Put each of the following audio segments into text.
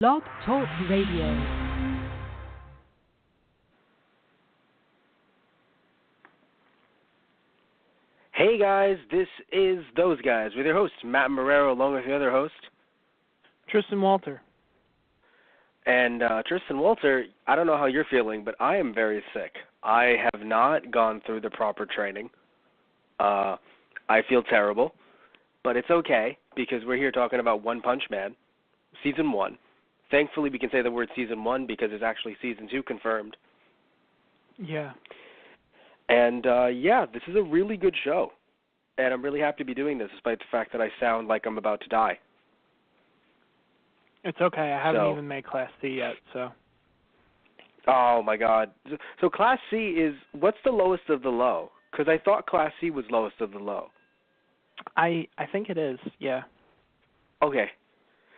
Blog Talk Radio. Hey guys, this is Those Guys with your host, Matt Marrero, along with the other host, Tristan Walter. And Tristan Walter, I don't know how you're feeling, but I am very sick. I have not gone through the proper training. I feel terrible, but it's okay because we're here talking about One Punch Man, Season 1. Thankfully, we can say the word Season 1 because there's actually Season 2 confirmed. Yeah. And, this is a really good show. And I'm really happy to be doing this, despite the fact that I sound like I'm about to die. It's okay. I haven't even made Class C yet, so. Oh, my God. So Class C is, what's the lowest of the low? Because I thought Class C was lowest of the low. I think it is, yeah. Okay.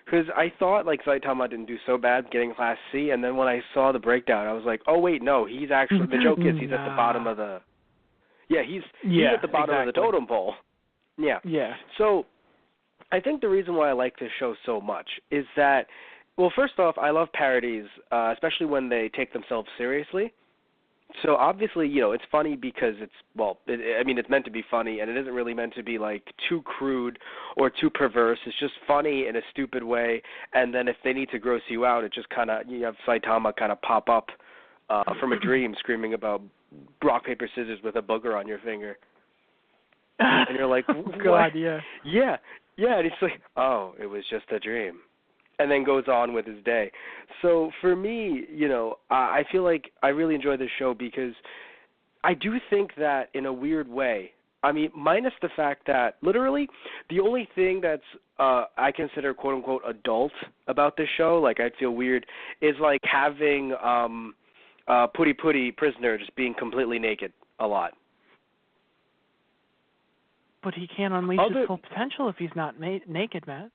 Because I thought, Saitama didn't do so bad getting Class C, and then when I saw the breakdown, I was like, oh, wait, no, he's actually, the joke is he's at the bottom of the, he's at the bottom of the totem pole. Yeah. Yeah. So I think the reason why I like this show so much is that, well, first off, I love parodies, especially when they take themselves seriously. So obviously, it's funny because it's meant to be funny, and it isn't really meant to be too crude or too perverse. It's just funny in a stupid way, and then if they need to gross you out, it just kind of, you have Saitama kind of pop up from a dream screaming about rock, paper, scissors with a booger on your finger. And you're like, oh, God, yeah. Yeah, and it's like, oh, it was just a dream. And then goes on with his day. So for me, I feel like I really enjoy this show because I do think that in a weird way, minus the fact that literally the only thing that's I consider quote-unquote adult about this show, I'd feel weird, is having Puri prisoner just being completely naked a lot. But he can't unleash his full potential if he's not naked, Matt.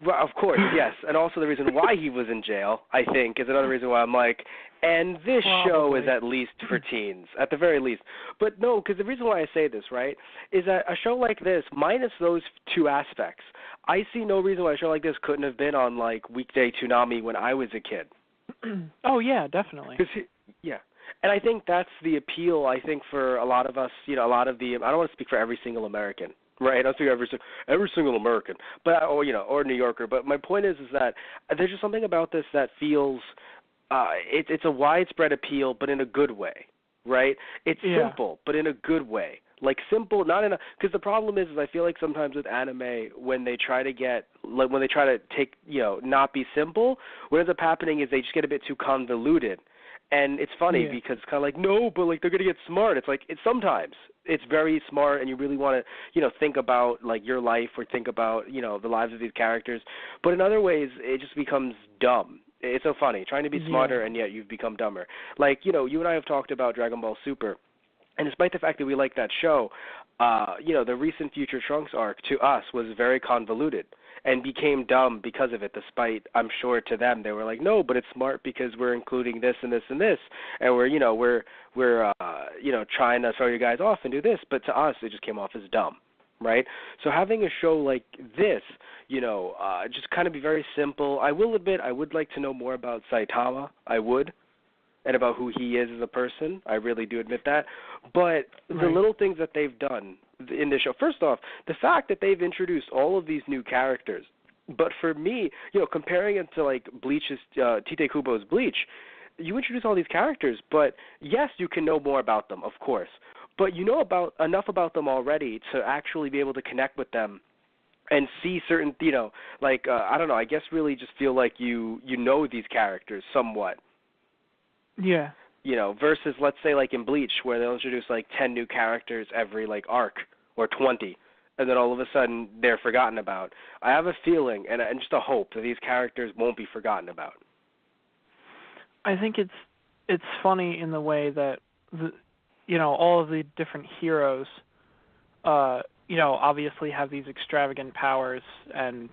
Well, of course, yes. And also the reason why he was in jail, I think, is another reason why I'm like, and this show is at least for teens, at the very least. But no, because the reason why I say this, right, is that a show like this, minus those two aspects, I see no reason why a show like this couldn't have been on, weekday Toonami when I was a kid. Oh, yeah, definitely. And I think that's the appeal, I think, for a lot of us, a lot of the, I don't want to speak for every single American. Right, I don't think every single American, but or New Yorker. But my point is that there's just something about this that feels it's a widespread appeal, but in a good way, right? It's simple, but in a good way. Simple, not in a, because the problem is I feel like sometimes with anime when they try to take not be simple, what ends up happening is they just get a bit too convoluted. And it's funny because it's kind of no, but they're going to get smart. It's it's sometimes it's very smart, and you really want to think about your life or think about the lives of these characters. But in other ways, it just becomes dumb. It's so funny trying to be smarter, and yet you've become dumber. You and I have talked about Dragon Ball Super, and despite the fact that we like that show, the recent Future Trunks arc to us was very convoluted. And became dumb because of it, despite, I'm sure, to them, they were like, no, but it's smart because we're including this and this and this, and we're trying to throw you guys off and do this, but to us, it just came off as dumb, right? So having a show like this, just kind of be very simple. I will admit, I would like to know more about Saitama, I would, and about who he is as a person. I really do admit that. But the little things that they've done in this show, first off, the fact that they've introduced all of these new characters, but for me, comparing it to Bleach's, Tite Kubo's Bleach, you introduce all these characters, but yes, you can know more about them, of course, but you know enough about them already to actually be able to connect with them and see certain, I don't know, I guess really just feel like you know these characters somewhat. Yeah. Versus, let's say, in Bleach, where they'll introduce, 10 new characters every, arc, or 20, and then all of a sudden they're forgotten about. I have a feeling, and just a hope, that these characters won't be forgotten about. I think it's funny in the way that, all of the different heroes, obviously have these extravagant powers and,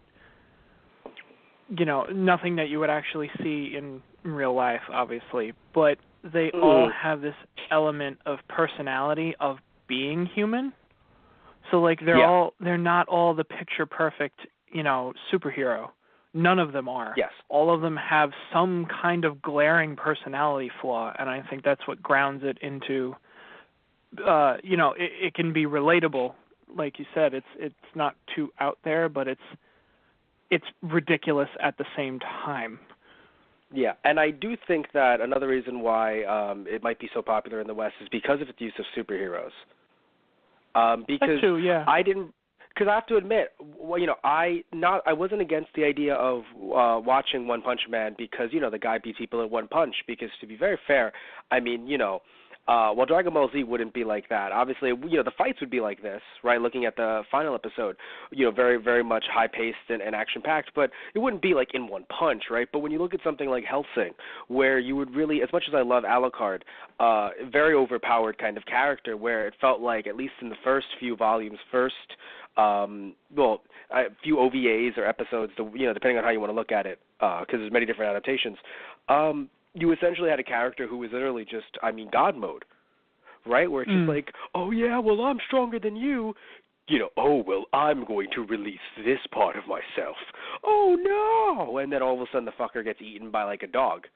nothing that you would actually see in real life, obviously, but they all have this element of personality of being human. So they're not all the picture perfect, superhero. None of them are. Yes. All of them have some kind of glaring personality flaw, and I think that's what grounds it into, it can be relatable. Like you said, it's not too out there, but it's ridiculous at the same time. Yeah, and I do think that another reason why it might be so popular in the West is because of its use of superheroes. Because that too, yeah. Because I have to admit, I wasn't against the idea of watching One Punch Man because the guy beats people in one punch. Because to be very fair, I mean well, Dragon Ball Z wouldn't be like that. Obviously, the fights would be like this, right? Looking at the final episode, very, very much high-paced and action-packed, but it wouldn't be like in one punch, right? But when you look at something like Hellsing, where you would really, as much as I love Alucard, very overpowered kind of character, where it felt like, at least in the first few volumes, a few OVAs or episodes, depending on how you want to look at it, because there's many different adaptations, you essentially had a character who was literally just, God mode, right? Where it's just like, oh yeah, well, I'm stronger than you. Oh, well, I'm going to release this part of myself. Oh, no! And then all of a sudden the fucker gets eaten by, like, a dog.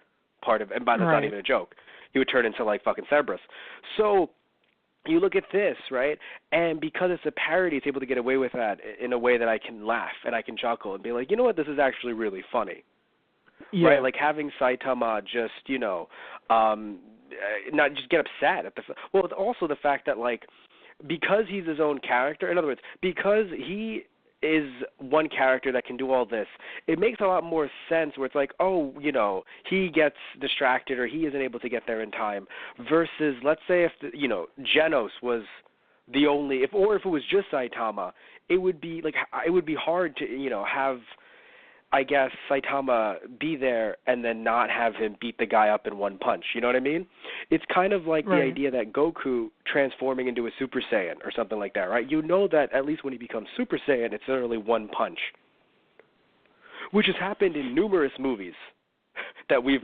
And by that's not even a joke. He would turn into, like, fucking Cerberus. So you look at this, right? And because it's a parody, it's able to get away with that in a way that I can laugh and I can chuckle and be like, you know what, this is actually really funny. Yeah. Right, like having Saitama just, not just get upset at it's also the fact that, like, because he's his own character, in other words, because he is one character that can do all this, it makes a lot more sense where it's like, oh, he gets distracted or he isn't able to get there in time, versus, let's say if, Genos was the only, if it was just Saitama, it would be hard to, have, I guess, Saitama be there and then not have him beat the guy up in one punch. You know what I mean? It's kind of like the idea that Goku transforming into a Super Saiyan or something like that, right? You know that at least when he becomes Super Saiyan, it's literally one punch, which has happened in numerous movies that we've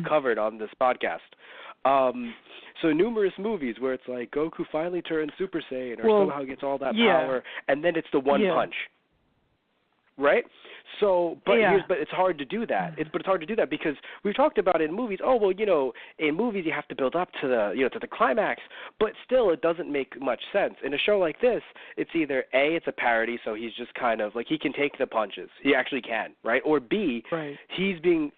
covered on this podcast. So numerous movies where it's like Goku finally turns Super Saiyan or somehow gets all that power, and then it's the one punch. Right? So, but it's hard to do that. It's hard to do that because we've talked about in movies. Oh well, in movies you have to build up to the climax, but still it doesn't make much sense. In a show like this, it's either A, it's a parody, so he's just kind of like he can take the punches. He actually can, right? Or B, he's being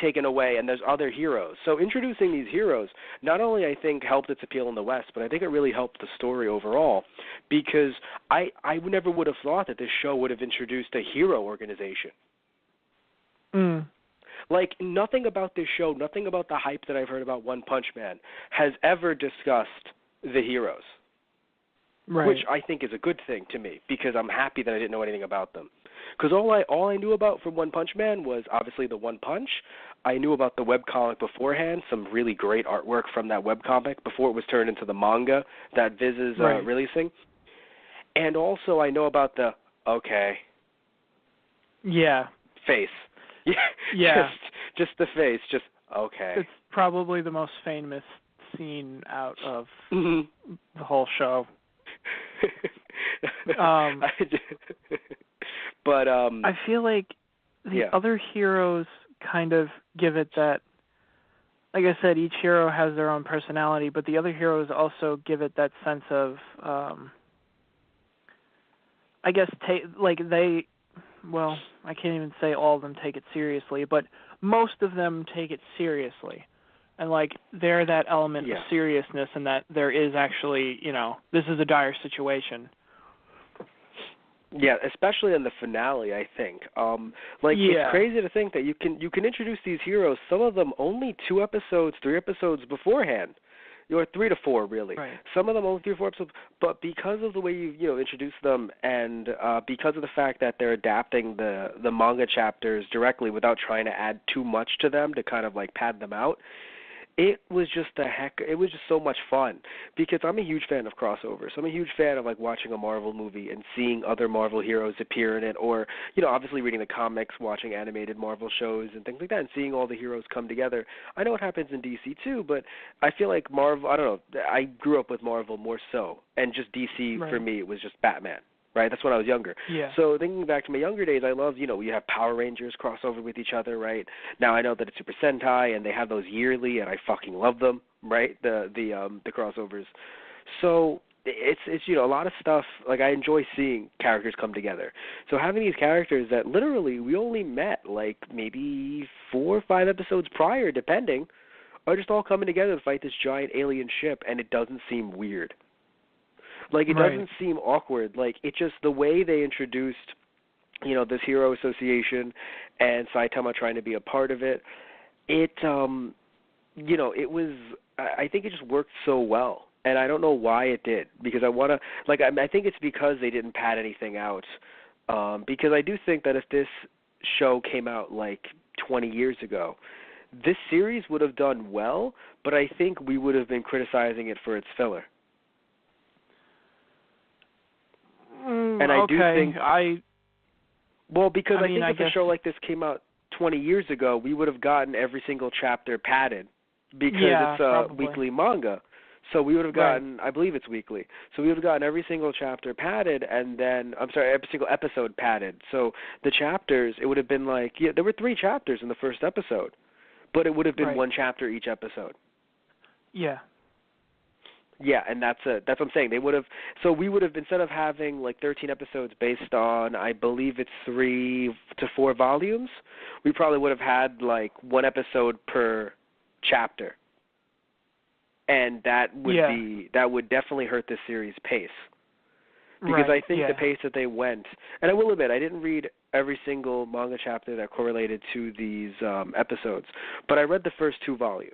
taken away, and there's other heroes. So introducing these heroes not only I think helped its appeal in the West, but I think it really helped the story overall because I never would have thought that this show would have introduced a hero organization. Like, nothing about this show, nothing about the hype that I've heard about One Punch Man has ever discussed the heroes, which I think is a good thing to me because I'm happy that I didn't know anything about them. Because all I knew about from One Punch Man was obviously the One Punch. I knew about the webcomic beforehand, some really great artwork from that webcomic before it was turned into the manga that Viz is releasing. And also I know about the, face. Yeah. Just the face. Just okay. It's probably the most famous scene out of the whole show. But I feel like the other heroes kind of give it that. Like I said, each hero has their own personality, but the other heroes also give it that sense of. I guess I can't even say all of them take it seriously, but most of them take it seriously. And, like, they're that element of seriousness and that there is actually, this is a dire situation. Yeah, especially in the finale, I think. It's crazy to think that you can introduce these heroes, some of them only 2 episodes, 3 episodes beforehand. Or 3 to 4, really. Right. Some of them only 3 or 4 episodes, but because of the way you introduce them, and because of the fact that they're adapting the manga chapters directly without trying to add too much to them to kind of like pad them out, it was just so much fun because I'm a huge fan of crossovers. I'm a huge fan of like watching a Marvel movie and seeing other Marvel heroes appear in it, or obviously reading the comics, watching animated Marvel shows and things like that, and seeing all the heroes come together. I know it happens in DC too, but I feel like Marvel. I don't know. I grew up with Marvel more so, and just DC for me it was just Batman. right? That's when I was younger. Yeah. So thinking back to my younger days, I loved, we have Power Rangers crossover with each other, right? Now I know that it's Super Sentai and they have those yearly, and I fucking love them, right? The crossovers. So it's a lot of stuff. Like, I enjoy seeing characters come together. So having these characters that literally we only met like maybe 4 or 5 episodes prior, depending, are just all coming together to fight this giant alien ship, and it doesn't seem weird. Like, it doesn't seem awkward. Like, it just, the way they introduced, this hero association and Saitama trying to be a part of it, it was, I think it just worked so well. And I don't know why it did, because I think it's because they didn't pad anything out. Because I do think that if this show came out like 20 years ago, this series would have done well, but I think we would have been criticizing it for its filler. And I do think because I think if a show like this came out 20 years ago, we would have gotten every single chapter padded because it's a weekly manga. So we would have gotten, I believe it's weekly. So we would have gotten every single chapter padded, and then every single episode padded. So the chapters, it would have been like, there were 3 chapters in the first episode, but it would have been 1 chapter each episode. Yeah. Yeah, and that's what I'm saying. They would have, so we would have, instead of having like 13 episodes based on, I believe it's 3 to 4 volumes, we probably would have had like 1 episode per chapter, and that would definitely hurt the series' pace, because I think the pace that they went, and I will admit I didn't read every single manga chapter that correlated to these episodes, but I read the first 2 volumes,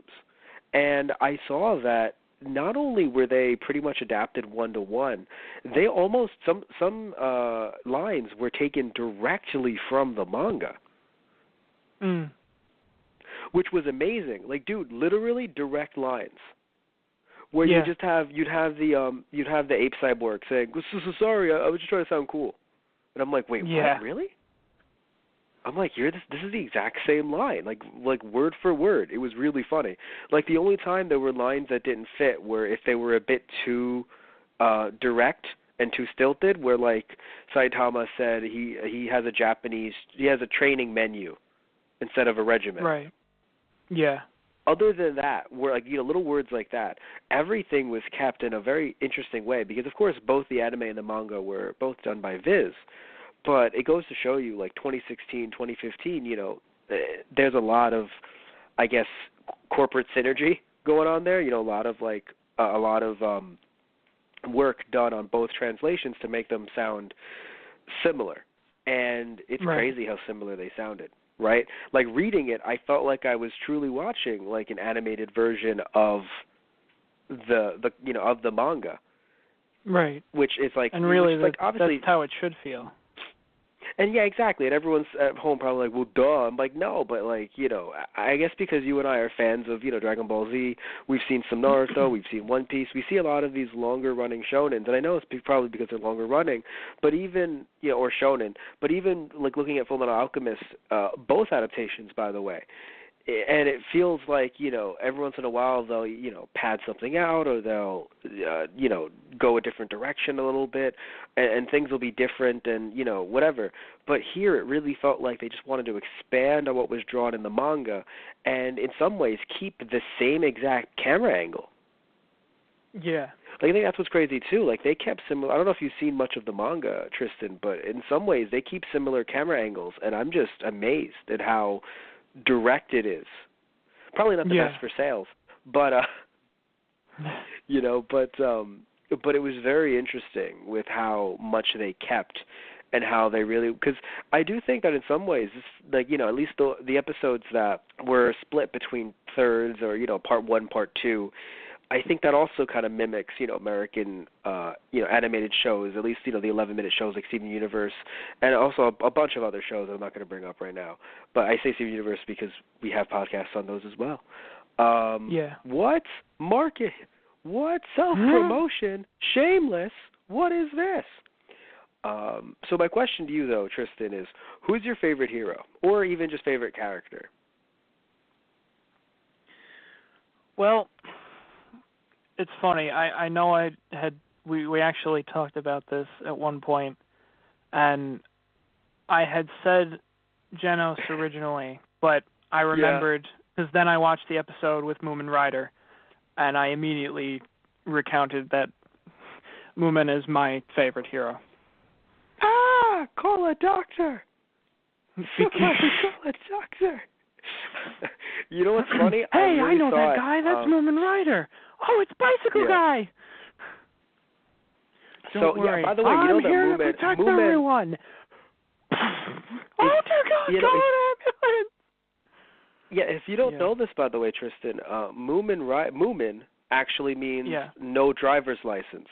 and I saw that not only were they pretty much adapted 1-to-1, they almost, some lines were taken directly from the manga. Which was amazing. Like, dude, literally direct lines. Where you'd have the ape cyborg saying, "Sorry, I was just trying to sound cool." And I'm like, "Wait, what? Really?" I'm like, this is the exact same line, like word for word. It was really funny. Like, the only time there were lines that didn't fit were if they were a bit too direct and too stilted, where like Saitama said he has a training menu instead of a regiment. Right. Yeah. Other than that, where like little words like that, everything was kept in a very interesting way, because of course both the anime and the manga were both done by Viz. But it goes to show you, like 2016, 2015, there's a lot of, I guess, corporate synergy going on there. A lot of work done on both translations to make them sound similar, and it's crazy how similar they sounded. Right? Like, reading it, I felt like I was truly watching like an animated version of the manga. Right. Which is like, and really, obviously that's how it should feel. And yeah, exactly. And everyone's at home probably like, well, duh. I'm like, no, but like, I guess because you and I are fans of, Dragon Ball Z, we've seen some Naruto, we've seen One Piece, we see a lot of these longer running shonens, and I know it's probably because they're longer running, but even, or shonen, but even like looking at Fullmetal Alchemist, both adaptations, by the way, and it feels like, every once in a while they'll, pad something out, or they'll, go a different direction a little bit, and things will be different and, whatever. But here it really felt like they just wanted to expand on what was drawn in the manga and in some ways keep the same exact camera angle. Yeah. Like, I think that's what's crazy too. Like, they kept similar. I don't know if you've seen much of the manga, Tristan, but in some ways they keep similar camera angles, and I'm just amazed at how direct it is. Probably not the best for sales, but but it was very interesting with how much they kept and how they really, because I do think that in some ways, like, at least the episodes that were split between thirds, or part 1, part 2, I think that also kind of mimics, American, animated shows, at least, the 11-minute shows like Steven Universe, and also a bunch of other shows I'm not going to bring up right now. But I say Steven Universe because we have podcasts on those as well. What? Market? What? Self-promotion? Shameless? What is this? So my question to you, though, Tristan, is who's your favorite hero, or even just favorite character? Well, it's funny. I know we actually talked about this at one point, and I had said Genos originally, but I remembered because then I watched the episode with Moomin Rider, and I immediately recounted that Moomin is my favorite hero. Call a doctor. Somebody call a doctor. You know what's funny? Hey, I know that guy. That's Moomin Rider. Oh, it's Bicycle Guy. Don't worry. By the way, I'm that here Moomin, to protect Moomin, everyone. Oh, dear God, call an ambulance. Yeah, if you don't know this, by the way, Tristan, Moomin actually means no driver's license.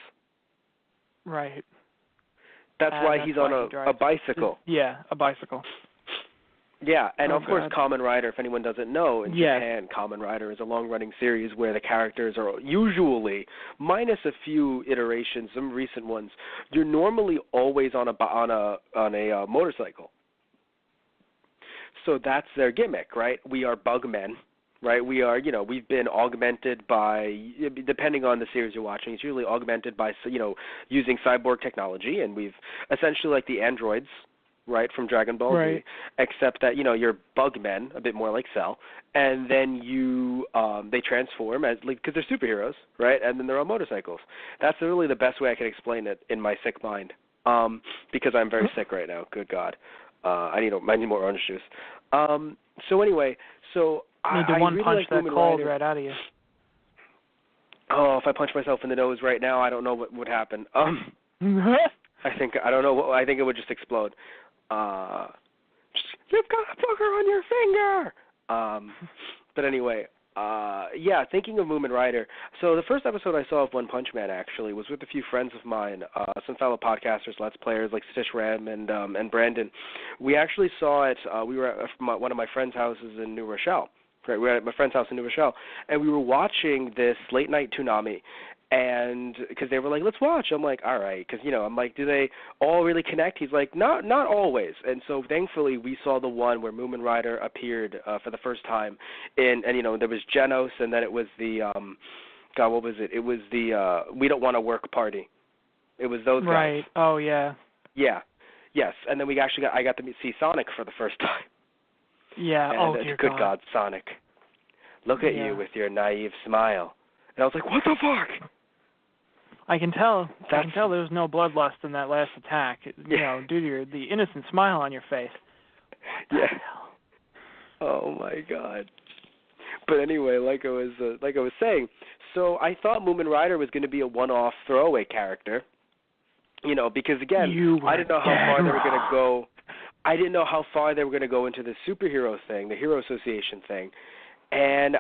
Right. That's why he's on a bicycle. Yeah, a bicycle. Yeah, and of course, Kamen Rider, if anyone doesn't know, in Japan, Kamen Rider is a long-running series where the characters are usually, minus a few iterations, some recent ones, you're normally always on a motorcycle. So that's their gimmick, right? We are bugmen, right? We are, we've been augmented by, depending on the series you're watching, it's usually augmented by, using cyborg technology, and we've essentially like the androids, right, from Dragon Ball Z, except that, you're bugmen, a bit more like Cell, and then they transform as, because they're superheroes, right, and then they're on motorcycles. That's really the best way I can explain it in my sick mind, because I'm very sick right now, good God. I need more orange juice. So anyway, I need to one-punch that cold right out of you. Oh, if I punch myself in the nose right now, I don't know what would happen. I think it would just explode. You've got a booger on your finger. But anyway, thinking of Moomin Rider. So the first episode I saw of One Punch Man actually was with a few friends of mine, some fellow podcasters, Let's Players like Stitch Ram and Brandon. We actually saw it. We were at one of my friends' houses in New Rochelle. Right, we were at my friend's house in New Rochelle, and we were watching this late night Toonami. And because they were like, let's watch. I'm like, all right, because I'm like, do they all really connect? He's like, not always. And so thankfully we saw the one where Moomin Rider appeared for the first time, and there was Genos, and then it was the what was it? It was the We Don't Want to Work party. It was those guys. Right. Oh yeah. Yeah. Yes. And then I got to see Sonic for the first time. Yeah. And dear good God. God, Sonic, look at you with your naive smile. And I was like, what the fuck? I can tell there was no bloodlust in that last attack, due to the innocent smile on your face. Yeah. Oh my God. But anyway, like I was saying, so I thought Moomin Rider was going to be a one-off throwaway character, because again, I didn't know how far they were going to go. I didn't know how far they were going to go into the superhero thing, the Hero Association thing. And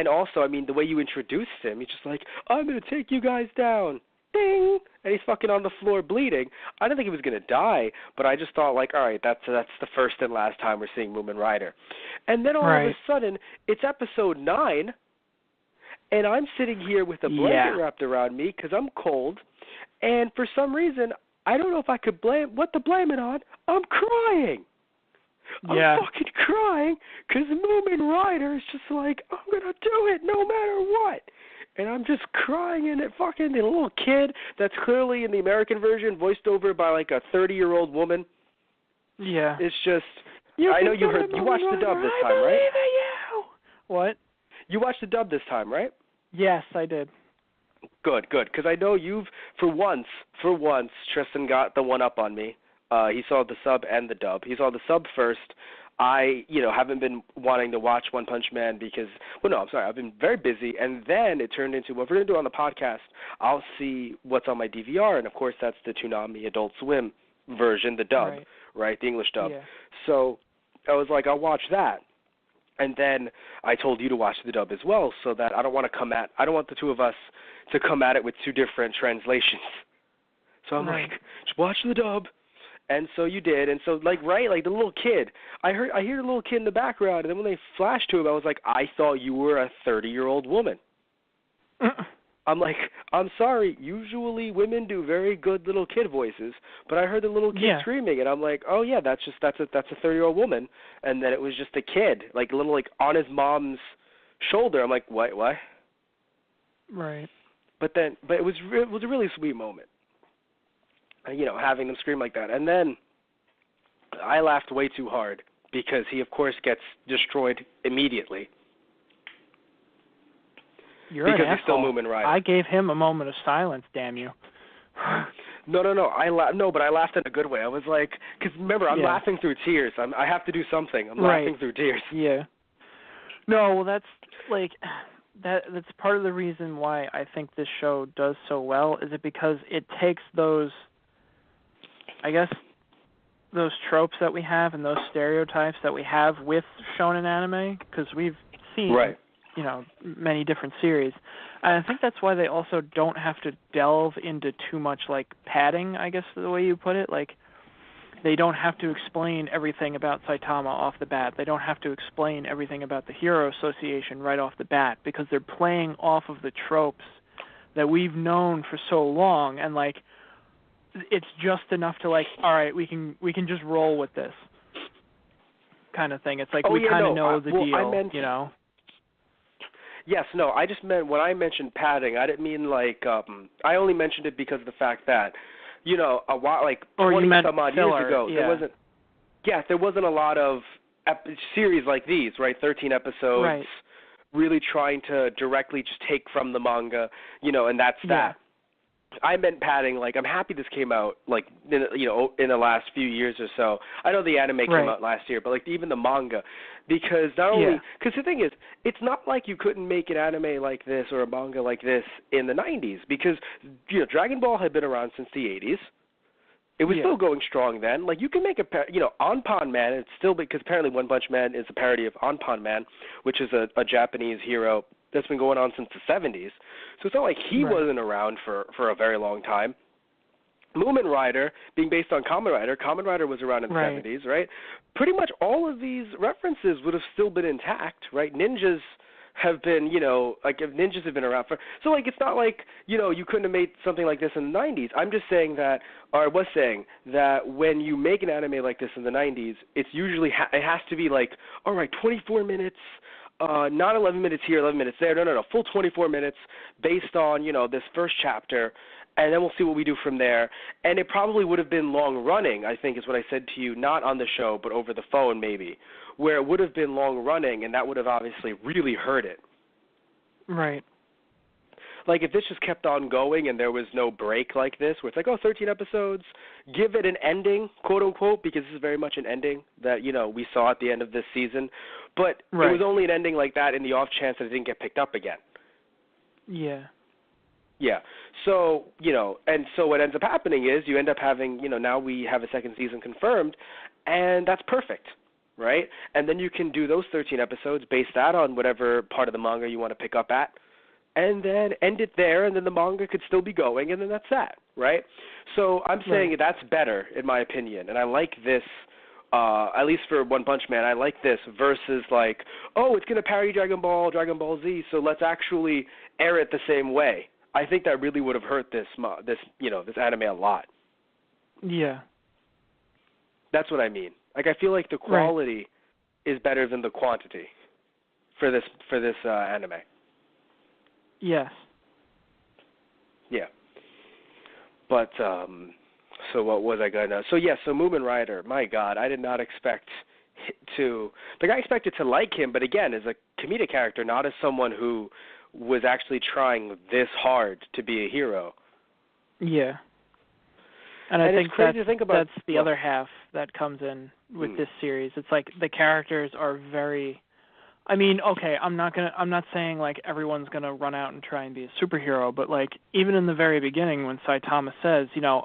also, the way you introduced him, he's just like, I'm going to take you guys down. Ding! And he's fucking on the floor bleeding. I didn't think he was going to die, but I just thought, like, all right, that's the first and last time we're seeing Moomin Rider. And then all of a sudden, it's episode 9, and I'm sitting here with a blanket wrapped around me because I'm cold, and for some reason, I don't know if I could blame it on. I'm crying. I'm fucking crying because Moomin Rider is just like, I'm going to do it no matter what. And I'm just crying, and the little kid that's clearly in the American version voiced over by like a 30-year-old woman. Yeah. It's just, I know you watched the dub this time, right? What? You watched the dub this time, right? Yes, I did. Good, because I know you've, for once, Tristan got the one up on me. He saw the sub and the dub. He saw the sub first. I, haven't been wanting to watch One Punch Man because, I've been very busy, and then it turned into, what we're going to do on the podcast, I'll see what's on my DVR, and of course that's the Toonami Adult Swim version, the dub, right, the English dub. Yeah. So I was like, I'll watch that. And then I told you to watch the dub as well, so that I don't want the two of us to come at it with two different translations. So I'm like, just watch the dub. And so you did, and so like the little kid, I hear the little kid in the background, and then when they flashed to him, I was like, I thought you were a 30-year-old woman. I'm like, I'm sorry, usually women do very good little kid voices, but I heard the little kid screaming, and I'm like, oh yeah, that's a 30-year-old woman, and then it was just a kid, like a little like on his mom's shoulder. I'm like, what? Right. But it was a really sweet moment. having them scream like that. And then I laughed way too hard because he, of course, gets destroyed immediately. You're because an he's still asshole. Moomin Rider. I gave him a moment of silence, damn you. No. But I laughed in a good way. I was like, because remember, I'm laughing through tears. I have to do something. I'm laughing through tears. Yeah. No, well, that's like that's part of the reason why I think this show does so well. Is it because it takes those, I guess, those tropes that we have and those stereotypes that we have with shonen anime, because we've seen many different series. And I think that's why they also don't have to delve into too much like padding, I guess the way you put it. Like, they don't have to explain everything about Saitama off the bat. They don't have to explain everything about the Hero Association right off the bat, because they're playing off of the tropes that we've known for so long, and like it's just enough to like, all right, we can just roll with this kind of thing. It's like we kind of know the deal, Yes, no, I just meant when I mentioned padding, I didn't mean like I only mentioned it because of the fact that a while, like 20 some odd years ago, there wasn't a lot of series like these, right? 13 episodes, really trying to directly just take from the manga, and that's that. I meant padding. Like, I'm happy this came out, like, in the last few years or so. I know the anime came out last year, but like even the manga, because not only because the thing is, it's not like you couldn't make an anime like this or a manga like this in the 90s, because Dragon Ball had been around since the 80s. It was still going strong then. Like, you can make Anpan Man. It's still, because apparently One Punch Man is a parody of Anpan Man, which is a Japanese hero that's been going on since the 70s. So it's not like he wasn't around for a very long time. Moomin Rider, being based on Kamen Rider was around in the 70s, right? Pretty much all of these references would have still been intact, right? Ninjas have been, ninjas have been around for, so like it's not like, you couldn't have made something like this in the 90s. I'm just saying that, or I was saying that when you make an anime like this in the 90s, it's usually, it has to be like, all right, 24 minutes, not 11 minutes here, 11 minutes there. No, full 24 minutes based on, this first chapter, and then we'll see what we do from there. And it probably would have been long running, I think is what I said to you, not on the show, but over the phone maybe, where it would have been long running, and that would have obviously really hurt it. Right. Like, if this just kept on going and there was no break like this, where it's like, 13 episodes, give it an ending, quote-unquote, because this is very much an ending that, we saw at the end of this season. But it was only an ending like that in the off chance that it didn't get picked up again. Yeah. Yeah. So, and so what ends up happening is you end up having, now we have a second season confirmed, and that's perfect, right? And then you can do those 13 episodes, base that on whatever part of the manga you want to pick up at, and then end it there, and then the manga could still be going, and then that's that, right? So I'm saying that's better, in my opinion, and I like this, at least for One Punch Man, I like this versus like, it's going to parody Dragon Ball Z, so let's actually air it the same way. I think that really would have hurt this anime a lot. Yeah. That's what I mean. Like, I feel like the quality is better than the quantity for this anime. Yes. Yeah. But, so what was I going to... So, so Moomin Rider, my God, I did not expect to... Like, I expected to like him, but again, as a comedic character, not as someone who was actually trying this hard to be a hero. Yeah. And I think that's the other half that comes in with this series. It's like the characters are very... I mean, okay, I'm not saying like everyone's gonna run out and try and be a superhero, but like even in the very beginning when Saitama says, you know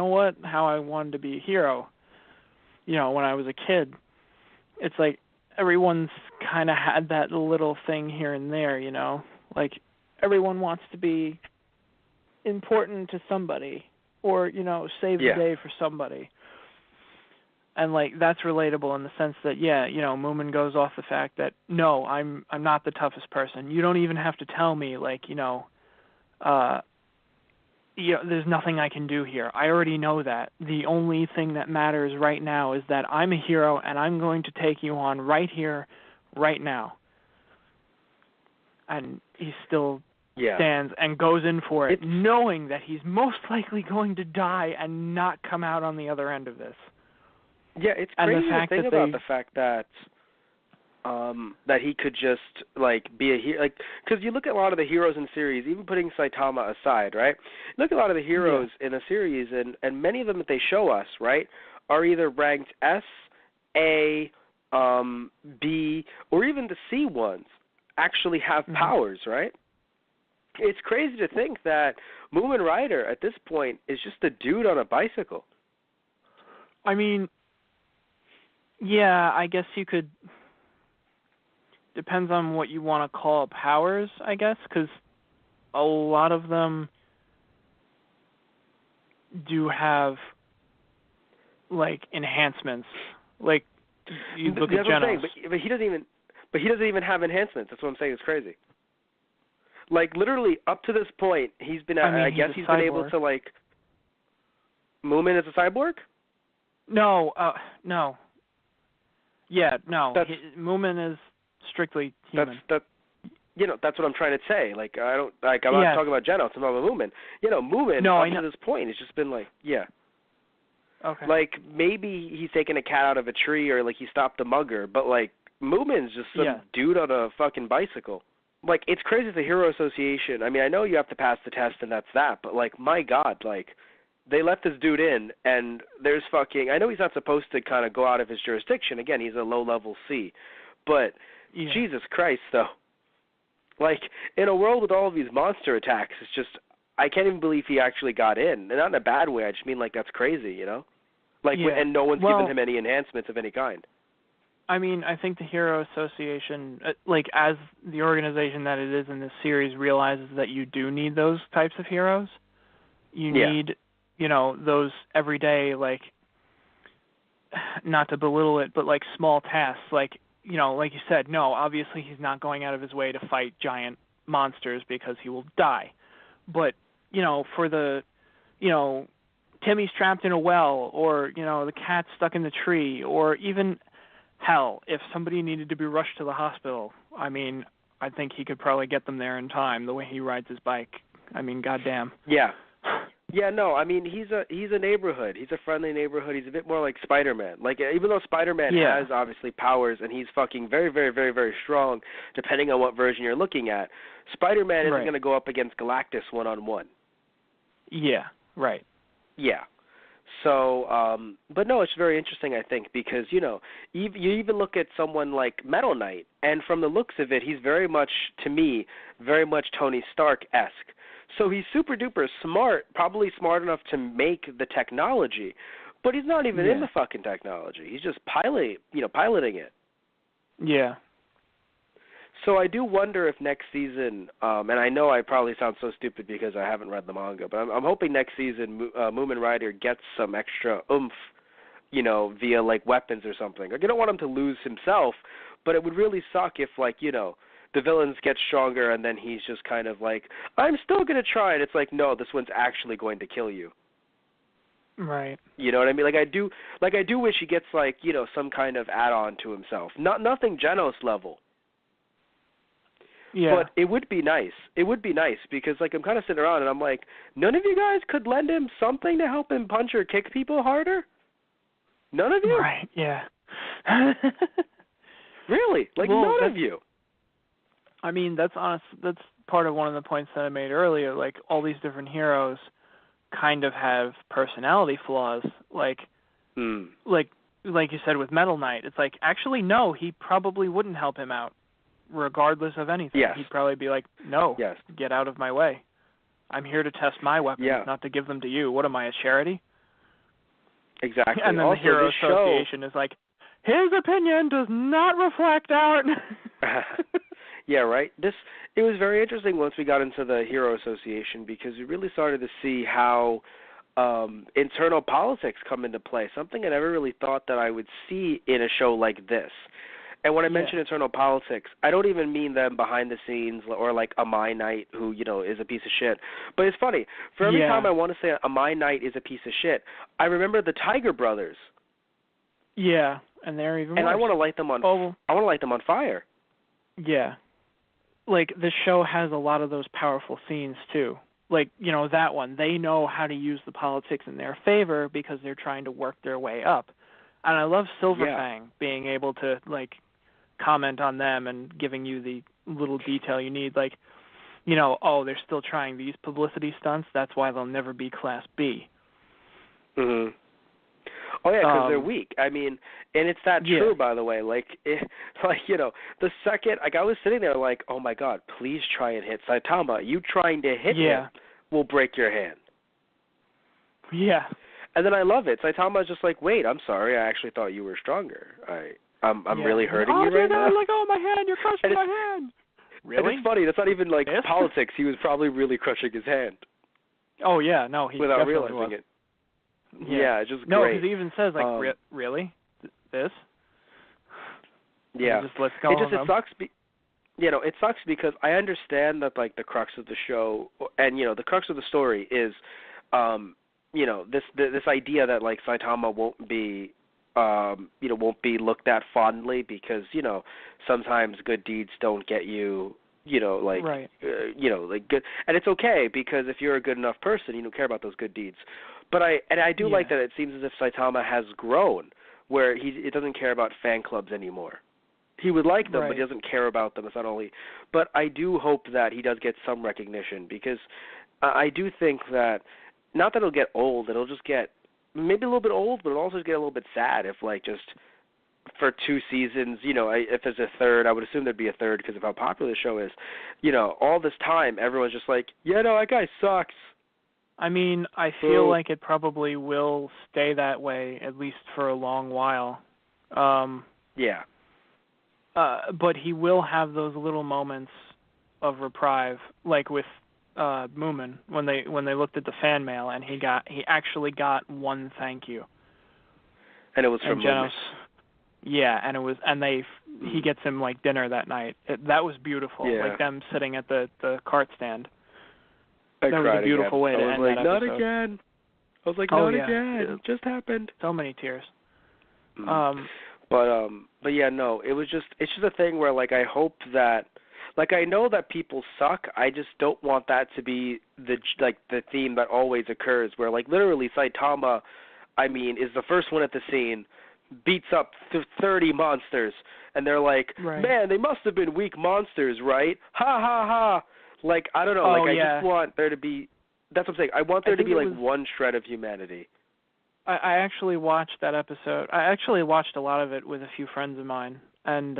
what, how I wanted to be a hero, when I was a kid, it's like everyone's kind of had that little thing here and there, like everyone wants to be important to somebody or save the day for somebody. And like that's relatable in the sense that Moomin goes off the fact that no, I'm not the toughest person. You don't even have to tell me like there's nothing I can do here. I already know that. The only thing that matters right now is that I'm a hero and I'm going to take you on right here, right now. And he's still stands and goes in for it, knowing that he's most likely going to die and not come out on the other end of this. Yeah, it's crazy to think about the fact that that he could just be a hero, because you look at a lot of the heroes in series, even putting Saitama aside, right? Look at a lot of the heroes in a series, and many of them that they show us, right, are either ranked S, A, B, or even the C ones actually have powers, right? It's crazy to think that Moomin Rider at this point is just a dude on a bicycle. I mean, yeah, I guess you could. Depends on what you want to call powers, I guess, because a lot of them do have enhancements. Like you look at Genos. But he doesn't even. But he doesn't even have enhancements. That's what I'm saying. It's crazy. Literally up to this point, he's been. I guess he's been able to Moomin is a cyborg. No. No. Yeah. No. Moomin is strictly human. That's what I'm trying to say. I don't I'm not talking about Genos. I'm talking about Moomin. Moomin up to this point has just been Okay. Maybe he's taken a cat out of a tree or he stopped a mugger, but Moomin's just some dude on a fucking bicycle. It's crazy the Hero Association. I mean, I know you have to pass the test and that's that, but my God, they let this dude in and there's I know he's not supposed to kind of go out of his jurisdiction. Again, he's a low-level C, but Jesus Christ, though. In a world with all of these monster attacks, it's just, I can't even believe he actually got in. And not in a bad way, I just mean that's crazy, and no one's given him any enhancements of any kind. I mean, I think the Hero Association, as the organization that it is in this series, realizes that you do need those types of heroes. You need, those everyday, not to belittle it, but small tasks, like you said, no, obviously he's not going out of his way to fight giant monsters because he will die. But, for the, Timmy's trapped in a well, or, the cat's stuck in the tree, or even, hell, if somebody needed to be rushed to the hospital, I mean, I think he could probably get them there in time, the way he rides his bike. I mean, goddamn. Yeah. Yeah, no, I mean, he's a neighborhood. He's a friendly neighborhood. He's a bit more like Spider-Man. Even though Spider-Man has, obviously, powers, and he's fucking very, very, very, very strong, depending on what version you're looking at, Spider-Man isn't going to go up against Galactus one-on-one. Yeah, right. Yeah. So, but no, it's very interesting, I think, because, you even look at someone like Metal Knight, and from the looks of it, he's very much, to me, very much Tony Stark-esque. So he's super-duper smart, probably smart enough to make the technology, but he's not even in the fucking technology. He's just piloting it. Yeah. So I do wonder if next season, and I know I probably sound so stupid because I haven't read the manga, but I'm hoping next season Moomin Rider gets some extra oomph, via weapons or something. I don't want him to lose himself, but it would really suck if the villains get stronger and then he's just kind of I'm still going to try, and it's no, this one's actually going to kill you. Right. You know what I mean? I do wish he gets some kind of add-on to himself. Nothing Genos level. Yeah. But it would be nice. It would be nice because I'm kind of sitting around and I'm none of you guys could lend him something to help him punch or kick people harder? None of you? Right, yeah. Really? None of you. I mean, that's part of one of the points that I made earlier. All these different heroes kind of have personality flaws. Like you said with Metal Knight, it's actually, no, he probably wouldn't help him out, regardless of anything. Yes. He'd probably be no, get out of my way. I'm here to test my weapons, not to give them to you. What am I, a charity? Exactly. And then also, the Hero Association is his opinion does not reflect out. Yeah, right. It was very interesting once we got into the Hero Association because we really started to see how internal politics come into play, something I never really thought that I would see in a show like this. And when I mention internal politics, I don't even mean them behind the scenes or a My Knight who, is a piece of shit. But it's funny. For every time I want to say a My Knight is a piece of shit, I remember the Tiger Brothers. Yeah, and they're even worse. And I want to light them on I want to light them on fire. Yeah. like the show has a lot of those powerful scenes too. Like, that one, they know how to use the politics in their favor because they're trying to work their way up. And I love Silverfang being able to, like, comment on them and giving you the little detail you need. Like, they're still trying these publicity stunts. That's why they'll never be Class B. Mm-hmm. Oh, yeah, because they're weak. I mean, and it's that true, by the way. Like, the second, like, I was sitting there like, oh, my God, please try and hit Saitama. You trying to hit him will break your hand. Yeah. And then I love it. Saitama's just like, wait, I'm sorry. I actually thought you were stronger. I'm really hurting you right now. Like, oh, my hand, you're crushing my hand. Really? And it's funny. That's not even, like, politics. He was probably really crushing his hand. Oh, yeah. No, he without definitely realizing was. it. Yeah, it's just no, great. No, because he even says, like, really? This? Yeah. Let's go it sucks. It sucks because I understand that, like, the crux of the show and, the crux of the story is, this idea that, like, Saitama won't be looked at fondly because, sometimes good deeds don't get you, right. Like good. And it's okay because if you're a good enough person, you don't care about those good deeds. But I do like that it seems as if Saitama has grown where it doesn't care about fan clubs anymore. He would like them, but he doesn't care about them. It's not only. But I do hope that he does get some recognition because I do think that, not that it'll get old, it'll just get maybe a little bit old, but it'll also get a little bit sad if, like, just for 2 seasons, if there's a third, I would assume there'd be a third because of how popular the show is. All this time, everyone's just like, that guy sucks. I mean, I feel like it probably will stay that way, at least for a long while. But he will have those little moments of reprieve, like with Moomin when they looked at the fan mail and he actually got one thank you. And it was from Genos. Yeah, and he gets him, like, dinner that night. That was beautiful. Yeah. Like them sitting at the cart stand. That was a beautiful way to end that episode. Not again. I was like, not again. It just happened. So many tears. But yeah, no, it's just a thing where, like, I hope that, like, I know that people suck. I just don't want that to be the theme that always occurs where, like, literally Saitama, is the first one at the scene, beats up 30 monsters, and they're like, man, they must have been weak monsters, right? Ha, ha, ha. Like, I don't know. I just want there to be – that's what I'm saying. I want there to be, like, one shred of humanity. I actually watched that episode. I actually watched a lot of it with a few friends of mine. And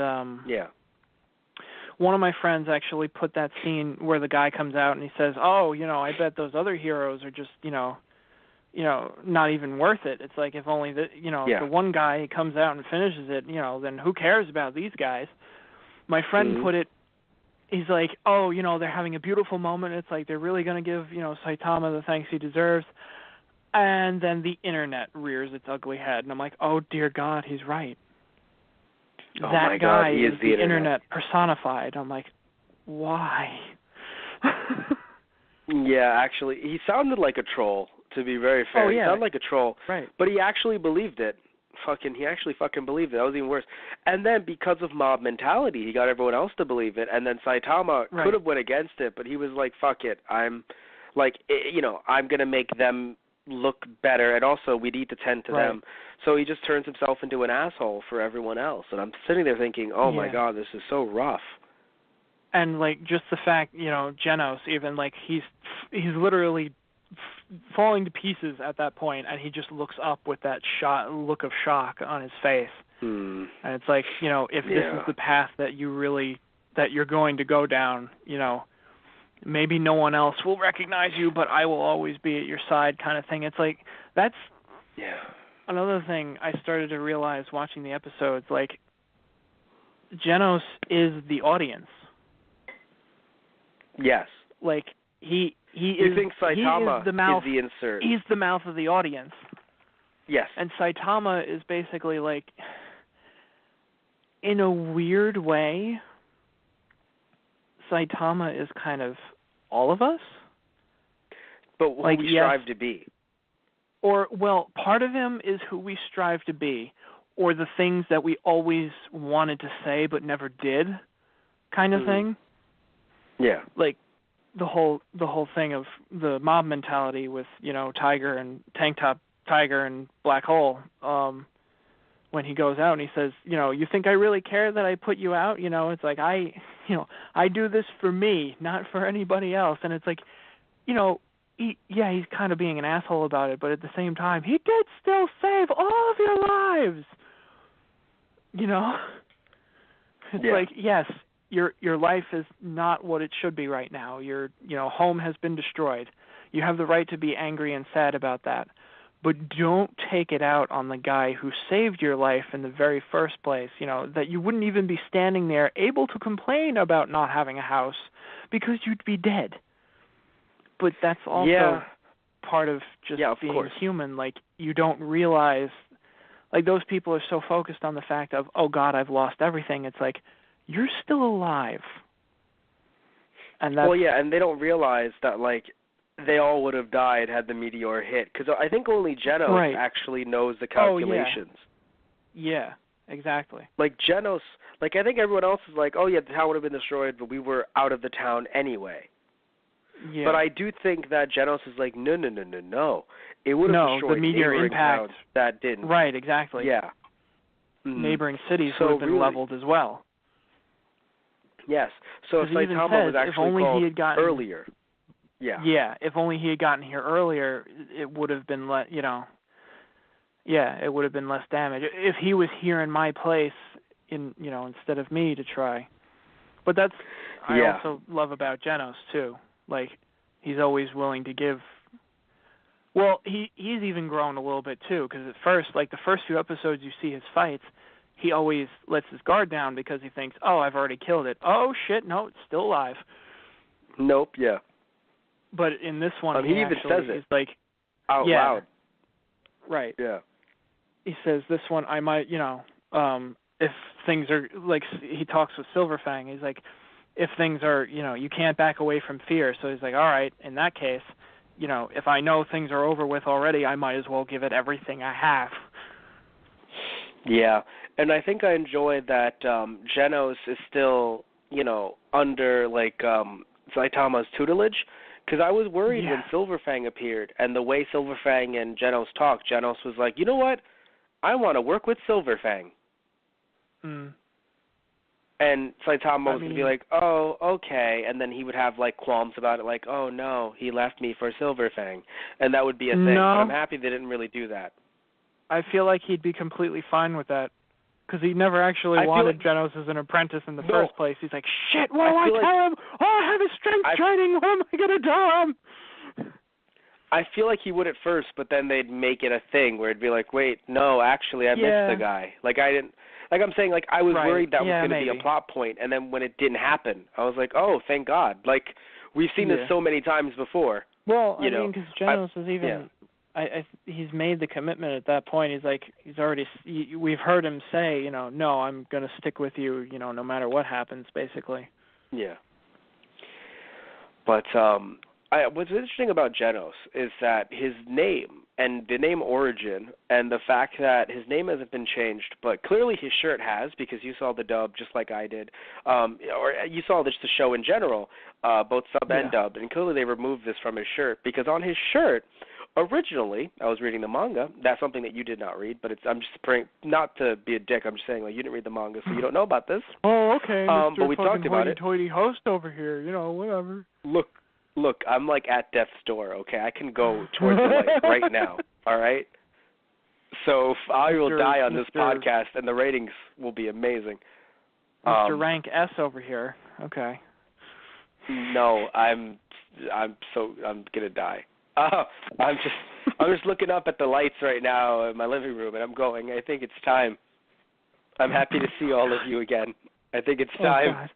one of my friends actually put that scene where the guy comes out and he says, I bet those other heroes are just, not even worth it. It's like if only the one guy comes out and finishes it, then who cares about these guys? My friend put it, he's like, they're having a beautiful moment. It's like they're really going to give, Saitama the thanks he deserves. And then the internet rears its ugly head. And I'm like, oh, dear God, he's right. That guy is the internet personified. I'm like, why? Yeah, actually, he sounded like a troll, to be very fair. He sounded like a troll. Right. But he actually believed it. He actually believed it. That was even worse. And then because of mob mentality, he got everyone else to believe it. And then Saitama could have went against it, but he was like, fuck it. I'm going to make them look better, and also we need to tend to them. So he just turns himself into an asshole for everyone else. And I'm sitting there thinking, oh, my God, this is so rough. And, like, just the fact, Genos, even, like, he's literally falling to pieces at that point, and he just looks up with that look of shock on his face. And it's like, if this is the path that you're going to go down, maybe no one else will recognize you, but I will always be at your side kind of thing. It's like, that's another thing I started to realize watching the episodes. Like, Genos is the audience. Yes. Like, he you think Saitama is the mouth, is the insert. He's the mouth of the audience. Yes. And Saitama is basically, like, in a weird way, Saitama is kind of all of us. But who we strive to be. Or, well, part of him is who we strive to be, or the things that we always wanted to say but never did kind of thing. Yeah. Like the whole thing of the mob mentality with, Tiger and Tank Top Tiger and Black Hole, when he goes out and he says, you think I really care that I put you out? It's like I do this for me, not for anybody else. And it's like, he's kind of being an asshole about it, but at the same time, he did still save all of your lives. It's like, yes, your life is not what it should be right now. Your home has been destroyed. You have the right to be angry and sad about that. But don't take it out on the guy who saved your life in the very first place, that you wouldn't even be standing there able to complain about not having a house because you'd be dead. But that's also part of just being human. Like, you don't realize, like, those people are so focused on the fact of, oh, God, I've lost everything. It's like, you're still alive. And that's, and they don't realize that, like, they all would have died had the meteor hit. Because I think only Genos actually knows the calculations. Oh, yeah, exactly. Like, Genos, like, I think everyone else is like, oh, yeah, the town would have been destroyed, but we were out of the town anyway. Yeah. But I do think that Genos is like, no. It would have destroyed the meteor impact towns that didn't. Right, exactly. Yeah. Mm-hmm. Neighboring cities would have been leveled as well. Yes. So if Saitama was actually called earlier. Yeah, if only he had gotten here earlier, it would have been it would have been less damage. If he was here in my place, instead of me to try. But that's I also love about Genos too. Like, he's always willing to give. Well, he's even grown a little bit too, because at first, like the first few episodes you see his fights, he always lets his guard down because he thinks, oh, I've already killed it. Oh shit, no, it's still alive. Nope. Yeah. But in this one, he even says it. He's like, out loud. Right. Yeah. He says, this one I might, if things are, like, he talks with Silverfang, he's like, if things are, you can't back away from fear. So he's like, all right, in that case, if I know things are over with already, I might as well give it everything I have. Yeah. And I think I enjoyed that Genos is still, under, like, Saitama's tutelage. Because I was worried when Silverfang appeared, and the way Silverfang and Genos talked, Genos was like, you know what? I want to work with Silverfang. Mm. And Saitama was going to be like, oh, okay. And then he would have, like, qualms about it, like, oh, no, he left me for Silverfang. And that would be a thing. No. But I'm happy they didn't really do that. I feel like he'd be completely fine with that. Because he never actually wanted Genos as an apprentice in the first place. He's like, shit, what do I tell him? Oh, I have his strength training. What am I going to tell him? I feel like he would at first, but then they'd make it a thing where it'd be like, wait, no, actually, I missed the guy. Like, I didn't, like I'm saying, like, I was worried that was going to be a plot point, and then when it didn't happen, I was like, oh, thank God. Like, we've seen this so many times before. Well, I mean, because Genos is even... he's made the commitment at that point. He's like, we've heard him say, no, I'm going to stick with you, no matter what happens, basically. Yeah. But what's interesting about Genos is that his name and the name origin and the fact that his name hasn't been changed, but clearly his shirt has, because you saw the dub just like I did, or you saw just the show in general, both sub and dub, and clearly they removed this from his shirt, because on his shirt, originally, I was reading the manga. That's something that you did not read, but I'm just praying, not to be a dick. I'm just saying, like, you didn't read the manga, so you don't know about this. Oh, okay. But we talked about it. Hoity-toity host over here, whatever. Look, I'm like at death's door. Okay, I can go towards the light right now. All right. So I will die on this podcast, and the ratings will be amazing. Mr. Rank S over here. Okay. No, I'm gonna die. I'm just looking up at the lights right now in my living room, and I'm going, I think it's time. I'm happy to see all of you again. I think it's time.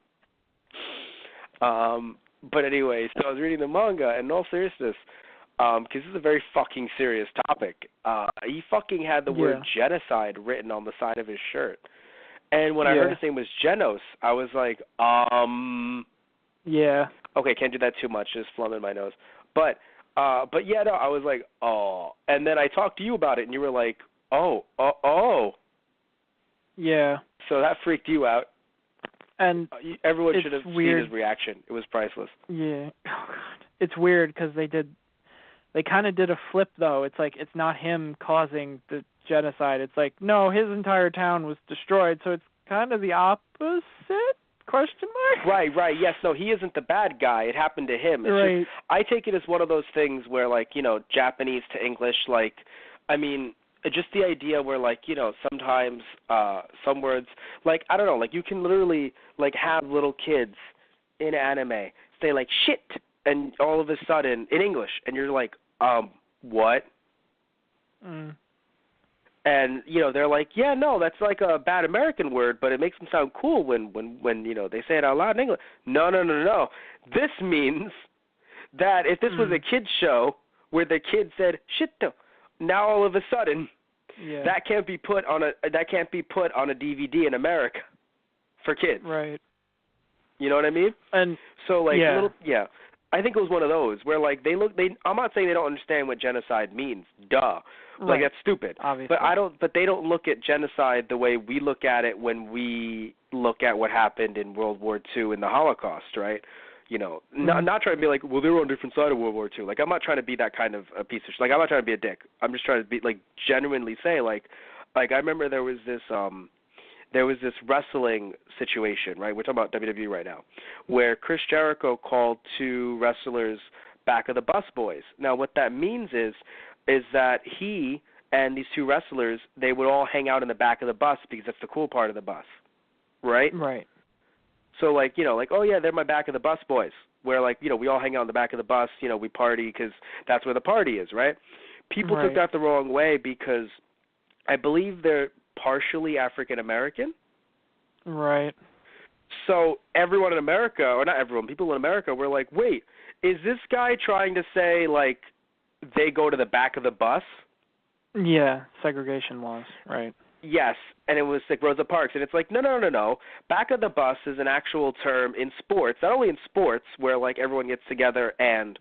Oh, God. But anyway, so I was reading the manga, and in all seriousness, because this is a very fucking serious topic, he fucking had the word genocide written on the side of his shirt. And when I heard his name was Genos, I was like, Yeah. Okay, can't do that too much, just phlegm in my nose. But yeah, no, I was like, oh. And then I talked to you about it, and you were like, oh. Yeah. So that freaked you out. And everyone should have weird. seen his reaction. It was priceless. Yeah. Oh God. It's weird because they kind of did a flip though. It's like it's not him causing the genocide. It's like no, his entire town was destroyed. So it's kind of the opposite? Question mark? Right. Yes, no, he isn't the bad guy. It happened to him. It's right. just, I take it as one of those things where, like, you know, Japanese to English, like, I mean, just the idea where, like, you know, sometimes some words, like, I don't know, like, you can literally, like, have little kids in anime say, like, shit, and all of a sudden, in English, and you're like, what? Mm. And, you know, they're like, yeah, no, that's like a bad American word, but it makes them sound cool when you know, they say it out loud in English. No. This means that if this was a kid's show where the kid said, shit, now all of a sudden, that can't be put on a DVD in America for kids. Right. You know what I mean? And so, like, I think it was one of those where, like, I'm not saying they don't understand what genocide means. Duh. Right. Like, that's stupid. Obviously. But they don't look at genocide the way we look at it when we look at what happened in World War II and the Holocaust, right? You know, not trying to be like, well, they were on a different side of World War II. Like, I'm not trying to be that kind of a piece of shit. Like, I'm not trying to be a dick. I'm just trying to be, like, genuinely say, like, I remember there was this wrestling situation, right? We're talking about WWE right now, where Chris Jericho called two wrestlers back of the bus boys. Now, what that means is that he and these two wrestlers, they would all hang out in the back of the bus because that's the cool part of the bus, right? Right. So, like, you know, like, oh, yeah, they're my back of the bus boys, where, like, you know, we all hang out in the back of the bus, you know, we party because that's where the party is, right? People took that the wrong way because I believe they're partially African-American. Right. So everyone in America, or not everyone, people in America were like, wait, is this guy trying to say, like, they go to the back of the bus? Yeah, segregation laws, right. Yes, and it was like Rosa Parks, and it's like, no. Back of the bus is an actual term in sports, not only in sports where, like, everyone gets together and,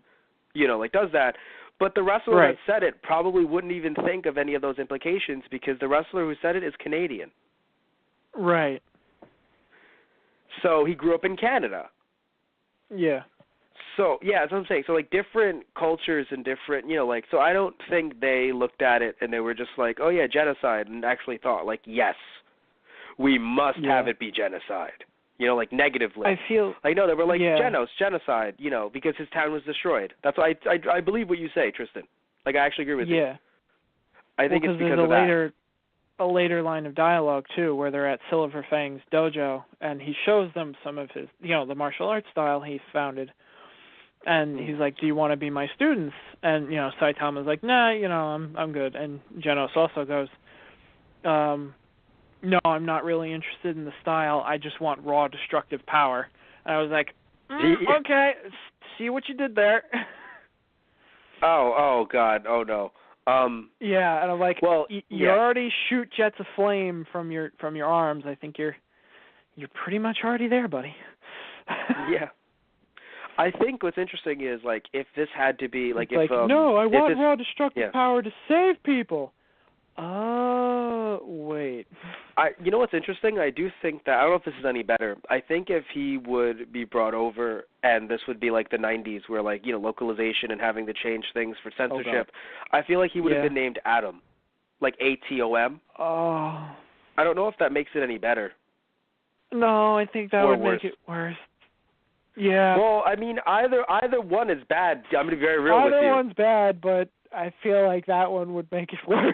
you know, like, does that, but the wrestler that said it probably wouldn't even think of any of those implications because the wrestler who said it is Canadian. Right. So he grew up in Canada. Yeah. So, yeah, that's what I'm saying. So, like, different cultures and different, you know, like, so I don't think they looked at it and they were just like, oh, yeah, genocide, and actually thought, like, yes, we must have it be genocide, you know, like, negatively. I feel... Like, no, they were like, genocide, you know, because his town was destroyed. That's why I believe what you say, Tristan. Like, I actually agree with you. Yeah. I think it's because of that. A later line of dialogue, too, where they're at Silver Fang's dojo, and he shows them some of his, you know, the martial arts style he founded. And he's like, do you want to be my students? And, you know, Saitama's like, nah, you know, I'm good. And Genos also goes, no, I'm not really interested in the style. I just want raw, destructive power. And I was like, okay, see what you did there. Oh, God, oh, no. Yeah, and I'm like, well, you already shoot jets of flame from your arms. I think you're pretty much already there, buddy. Yeah. I think what's interesting is, like, if this had to be, like, it's if no, I want raw destructive power to save people. Wait. You know what's interesting? I do think that, I don't know if this is any better. I think if he would be brought over, and this would be like the 90s, where, like, you know, localization and having to change things for censorship, I feel like he would have been named Atom, like ATOM. Oh. I don't know if that makes it any better. No, I think that would make it worse. Yeah. Well, I mean, either one is bad. I'm going to be very real with you. Either one's bad, but I feel like that one would make it worse.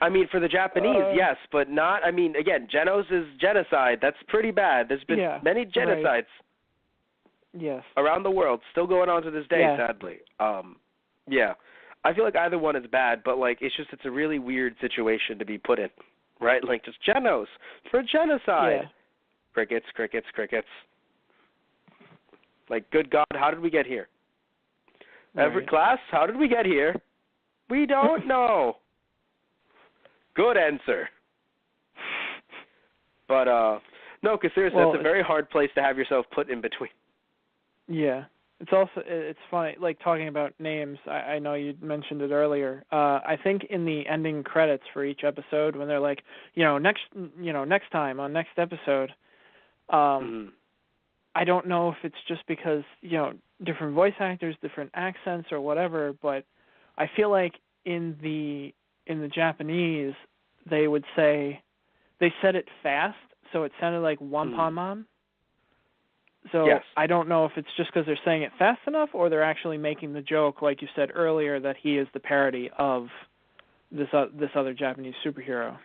I mean, for the Japanese, yes, but not, I mean, again, Genos is genocide. That's pretty bad. There's been many genocides around the world, still going on to this day, sadly. Yeah. I feel like either one is bad, but, like, it's a really weird situation to be put in, right? Like, just Genos for genocide. Yeah. Crickets, crickets, crickets. Like, good God, how did we get here? Every class, how did we get here? We don't know. Good answer. But, no, because seriously, that's a very hard place to have yourself put in between. Yeah. It's funny, like, talking about names, I know you mentioned it earlier. I think in the ending credits for each episode, when they're like, next time on next episode, I don't know if it's just because, different voice actors, different accents or whatever, but I feel like in the Japanese they would say, they said it fast, so it sounded like Wanpanman. So yes. I don't know if it's just because they're saying it fast enough or they're actually making the joke, like you said earlier, that he is the parody of this other Japanese superhero.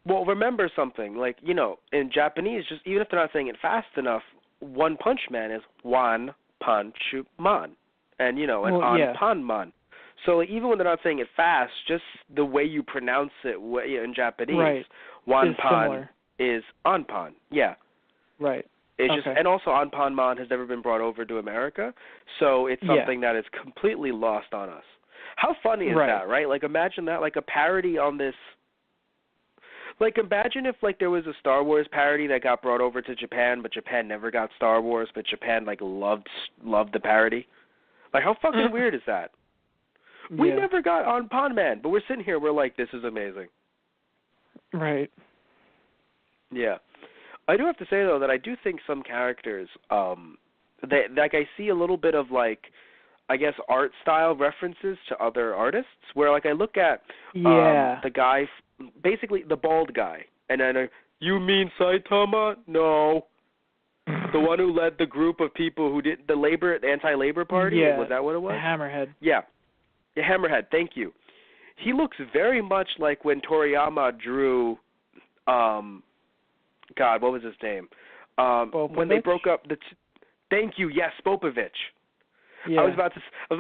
Well, remember something, like, in Japanese, just even if they're not saying it fast enough, One Punch Man is One Punch Man, and, Anpanman. So like, even when they're not saying it fast, just the way you pronounce it in Japanese, Wanpan is Anpan. Yeah. Right. It's just, and also Anpanman has never been brought over to America, so it's something that is completely lost on us. How funny is that, right? Like, imagine that, like a parody on this. Like, imagine if, like, there was a Star Wars parody that got brought over to Japan, but Japan never got Star Wars, but Japan, like, loved the parody. Like, how fucking weird is that? We never got Anpanman, but we're sitting here, we're like, this is amazing. Right. Yeah. I do have to say, though, that I do think some characters, like, I see a little bit of, like, I guess, art style references to other artists, where, like, I look at the guy, basically the bald guy, and then, you mean Saitama? No. The one who led the group of people who did the anti-labor party? Yeah, was that what it was? Hammerhead. Yeah. Hammerhead, thank you. He looks very much like when Toriyama drew, God, what was his name? When they broke up thank you, yes, Popovich. Yeah. I was about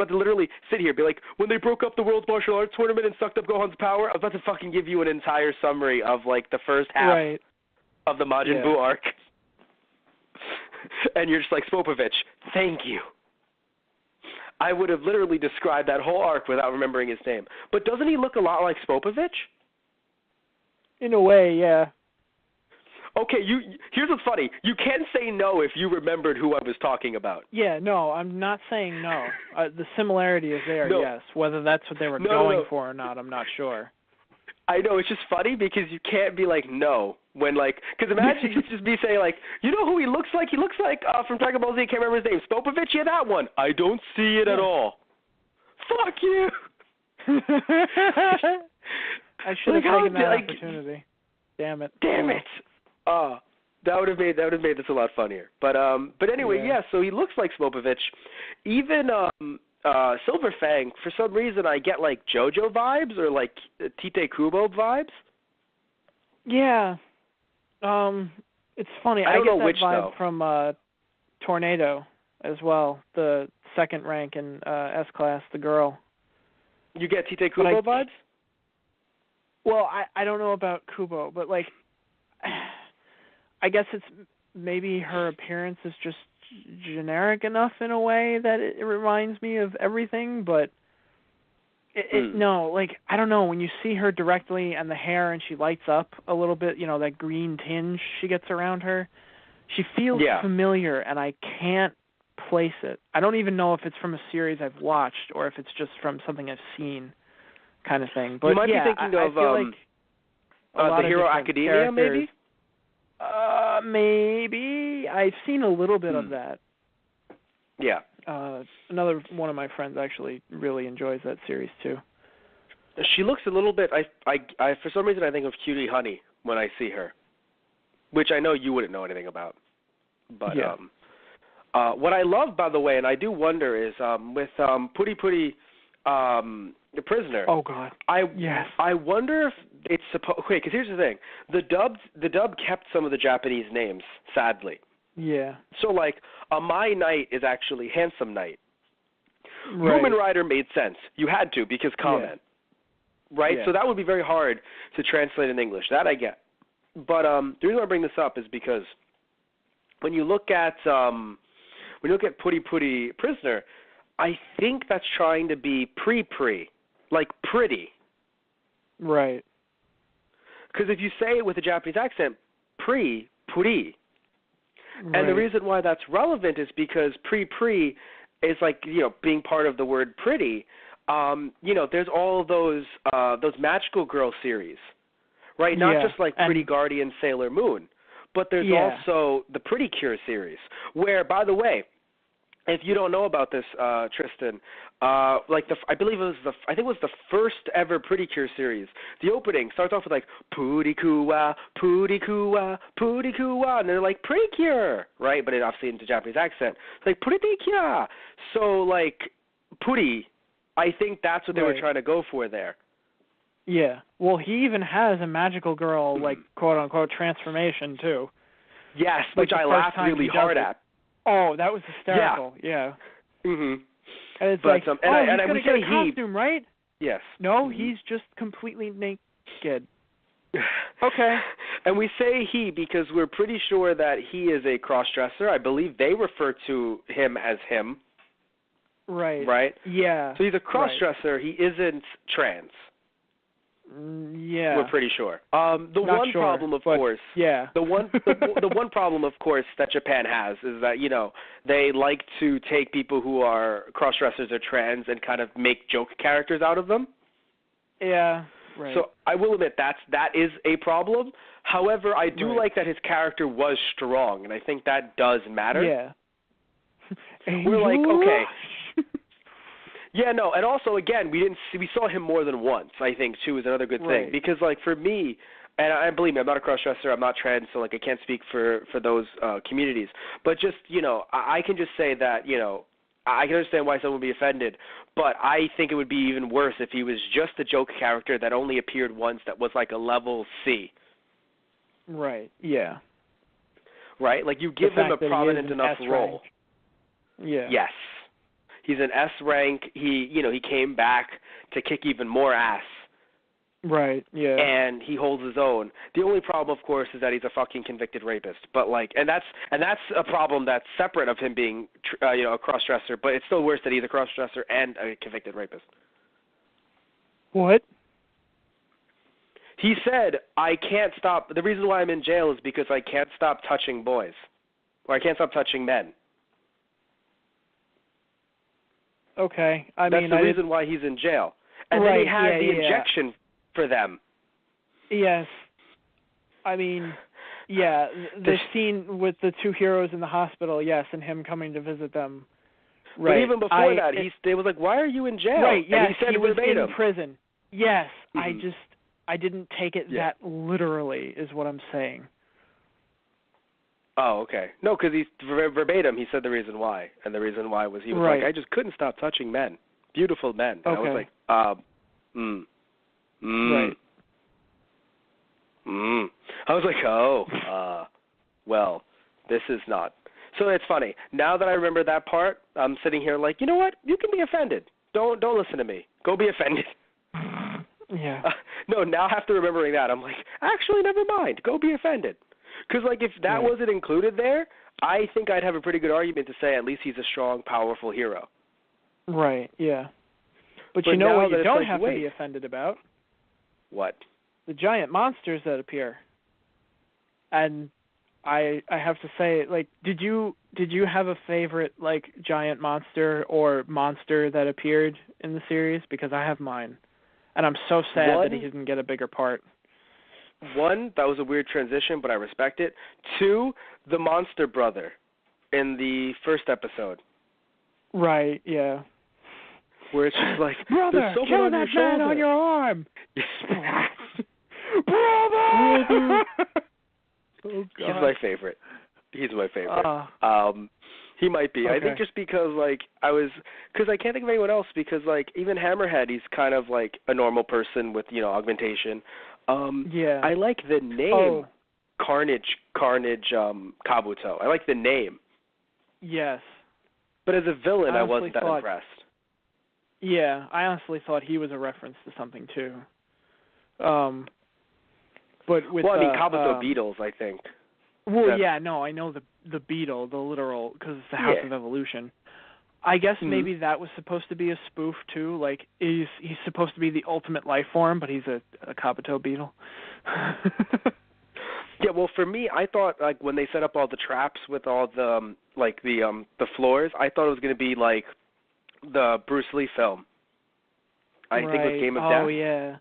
to literally sit here and be like, when they broke up the World Martial Arts Tournament and sucked up Gohan's power, I was about to fucking give you an entire summary of, like, the first half of the Majin Buu arc. And you're just like, Spopovich, thank you. I would have literally described that whole arc without remembering his name. But doesn't he look a lot like Spopovich? In a way, yeah. Okay, here's what's funny. You can say no if you remembered who I was talking about. Yeah, no, I'm not saying no. The similarity is there, yes. Whether that's what they were going for or not, I'm not sure. I know, it's just funny because you can't be like, no, when, like, because imagine you just be saying, like, you know who he looks like? He looks like, from Dragon Ball Z, I can't remember his name. Spopovich? Yeah, that one. I don't see it at all. Fuck you. I should have taken that opportunity. Damn it. That would have made this a lot funnier. But anyway, so he looks like Spopovich. Even Silver Fang, for some reason I get like JoJo vibes or like Tite Kubo vibes. Yeah. It's funny. I get that vibe from Tornado as well, the second rank in S-Class, the girl. You get Tite Kubo vibes? Well, I don't know about Kubo, but like I guess it's maybe her appearance is just generic enough in a way that it reminds me of everything, but no, like, I don't know, when you see her directly and the hair and she lights up a little bit, that green tinge she gets around her, she feels familiar and I can't place it. I don't even know if it's from a series I've watched or if it's just from something I've seen kind of thing. But you might be thinking of The Hero Academia, maybe? Maybe. I've seen a little bit of that. Yeah. Another one of my friends actually really enjoys that series too. She looks a little bit. I for some reason I think of Cutie Honey when I see her, which I know you wouldn't know anything about. But what I love, by the way, and I do wonder, is with Puri Puri, the prisoner. Oh God. I wonder if it's supposed. Okay, because here's the thing: the dub kept some of the Japanese names, sadly. Yeah. So like, Mai Knight is actually Handsome Knight. Right. Rumen Rider made sense. You had to because comment. Right? Yeah. So that would be very hard to translate in English. That I get. But the reason why I bring this up is because when you look at Puri Puri Prisoner, I think that's trying to be pre-pre, like pretty. Right. Because if you say it with a Japanese accent, puri. Right. And the reason why that's relevant is because pre is like, being part of the word pretty. There's all those magical girl series, right? Not just like Pretty Guardian, Sailor Moon, but there's also the Pretty Cure series, where, by the way, if you don't know about this, Tristan, I believe it was the first ever Pretty Cure series. The opening starts off with like Pootie Kua, Pootie Kua, Pootie Kua, and they're like Pretty Cure, right? But it obviously in the Japanese accent. It's like Pretty Cure. So like Pootie, I think that's what they were trying to go for there. Yeah. Well, he even has a magical girl, like quote unquote transformation too. Yes, like which I laughed really hard at. Oh, that was hysterical. Yeah. Mhm. And it's but, like, he's going to get a costume, right? Yes. No, he's just completely naked. Okay. And we say he because we're pretty sure that he is a cross-dresser. I believe they refer to him as him. Right. Right? Yeah. So he's a cross-dresser. He isn't trans. Yeah. We're pretty sure. The one problem, of course, that Japan has is that, you know, they like to take people who are cross-dressers or trans and kind of make joke characters out of them. Yeah, right. So I will admit that is a problem. However, I do like that his character was strong, and I think that does matter. Yeah. We're like, okay. Yeah, no, and also again, we saw him more than once. I think too is another good thing because, like, for me, and I believe me, I'm not a cross-dresser, I'm not trans, so like I can't speak for those communities. But just, you know, I can just say that, you know, I can understand why someone would be offended, but I think it would be even worse if he was just a joke character that only appeared once, that was like a level C. Right. Yeah. Right, like you give him a prominent enough role. Yeah. Yes. He's an S rank. He came back to kick even more ass. Right. Yeah. And he holds his own. The only problem, of course, is that he's a fucking convicted rapist. But like, and that's a problem that's separate of him being, a cross-dresser. But it's still worse that he's a cross-dresser and a convicted rapist. What? He said, "I can't stop. The reason why I'm in jail is because I can't stop touching boys, or I can't stop touching men." Okay, that's the reason why he's in jail. And then he had the injection for them. Yes. I mean, yeah, the scene with the two heroes in the hospital, yes, and him coming to visit them. Right. But even before that, they was like, "Why are you in jail?" Right, yes, and he said he was verbatim. in prison. Yes, Mm-hmm. I didn't take it that literally is what I'm saying. Oh, okay. No, because he's verbatim. He said the reason why, and the reason why was he was like, "I just couldn't stop touching men, beautiful men." And I was like, Right. I was like, well, this is not. So it's funny. Now that I remember that part, I'm sitting here like, you know what? You can be offended. Don't listen to me. Go be offended. Yeah. No, now after remembering that, I'm like, actually, never mind. Go be offended. Because, like, if that wasn't included there, I think I'd have a pretty good argument to say at least he's a strong, powerful hero. Right, yeah. But you know what you don't have to be offended about? What? The giant monsters that appear. And I have to say, like, did you have a favorite, like, giant monster or monster that appeared in the series? Because I have mine. And I'm so sad that he didn't get a bigger part. One, that was a weird transition, but I respect it. Two, the monster brother in the first episode. Right, yeah. Where it's just like, brother, kill that man on your arm. Brother! Oh, God. He's my favorite. He might be. Okay. I think just because, like, because I can't think of anyone else because, like, even Hammerhead, he's kind of like a normal person with, augmentation. I like the name Carnage Kabuto. I like the name. Yes. But as a villain, I wasn't that impressed. Yeah, I honestly thought he was a reference to something too. But with Kabuto beetles, I think. Well, I know the beetle, the literal, because it's the House of Evolution. I guess maybe that was supposed to be a spoof too. Like he's supposed to be the ultimate life form, but he's a Kabuto beetle. Yeah, well, for me, I thought like when they set up all the traps with all the the floors, I thought it was going to be like the Bruce Lee film. I think it was Game of Death. Oh yeah,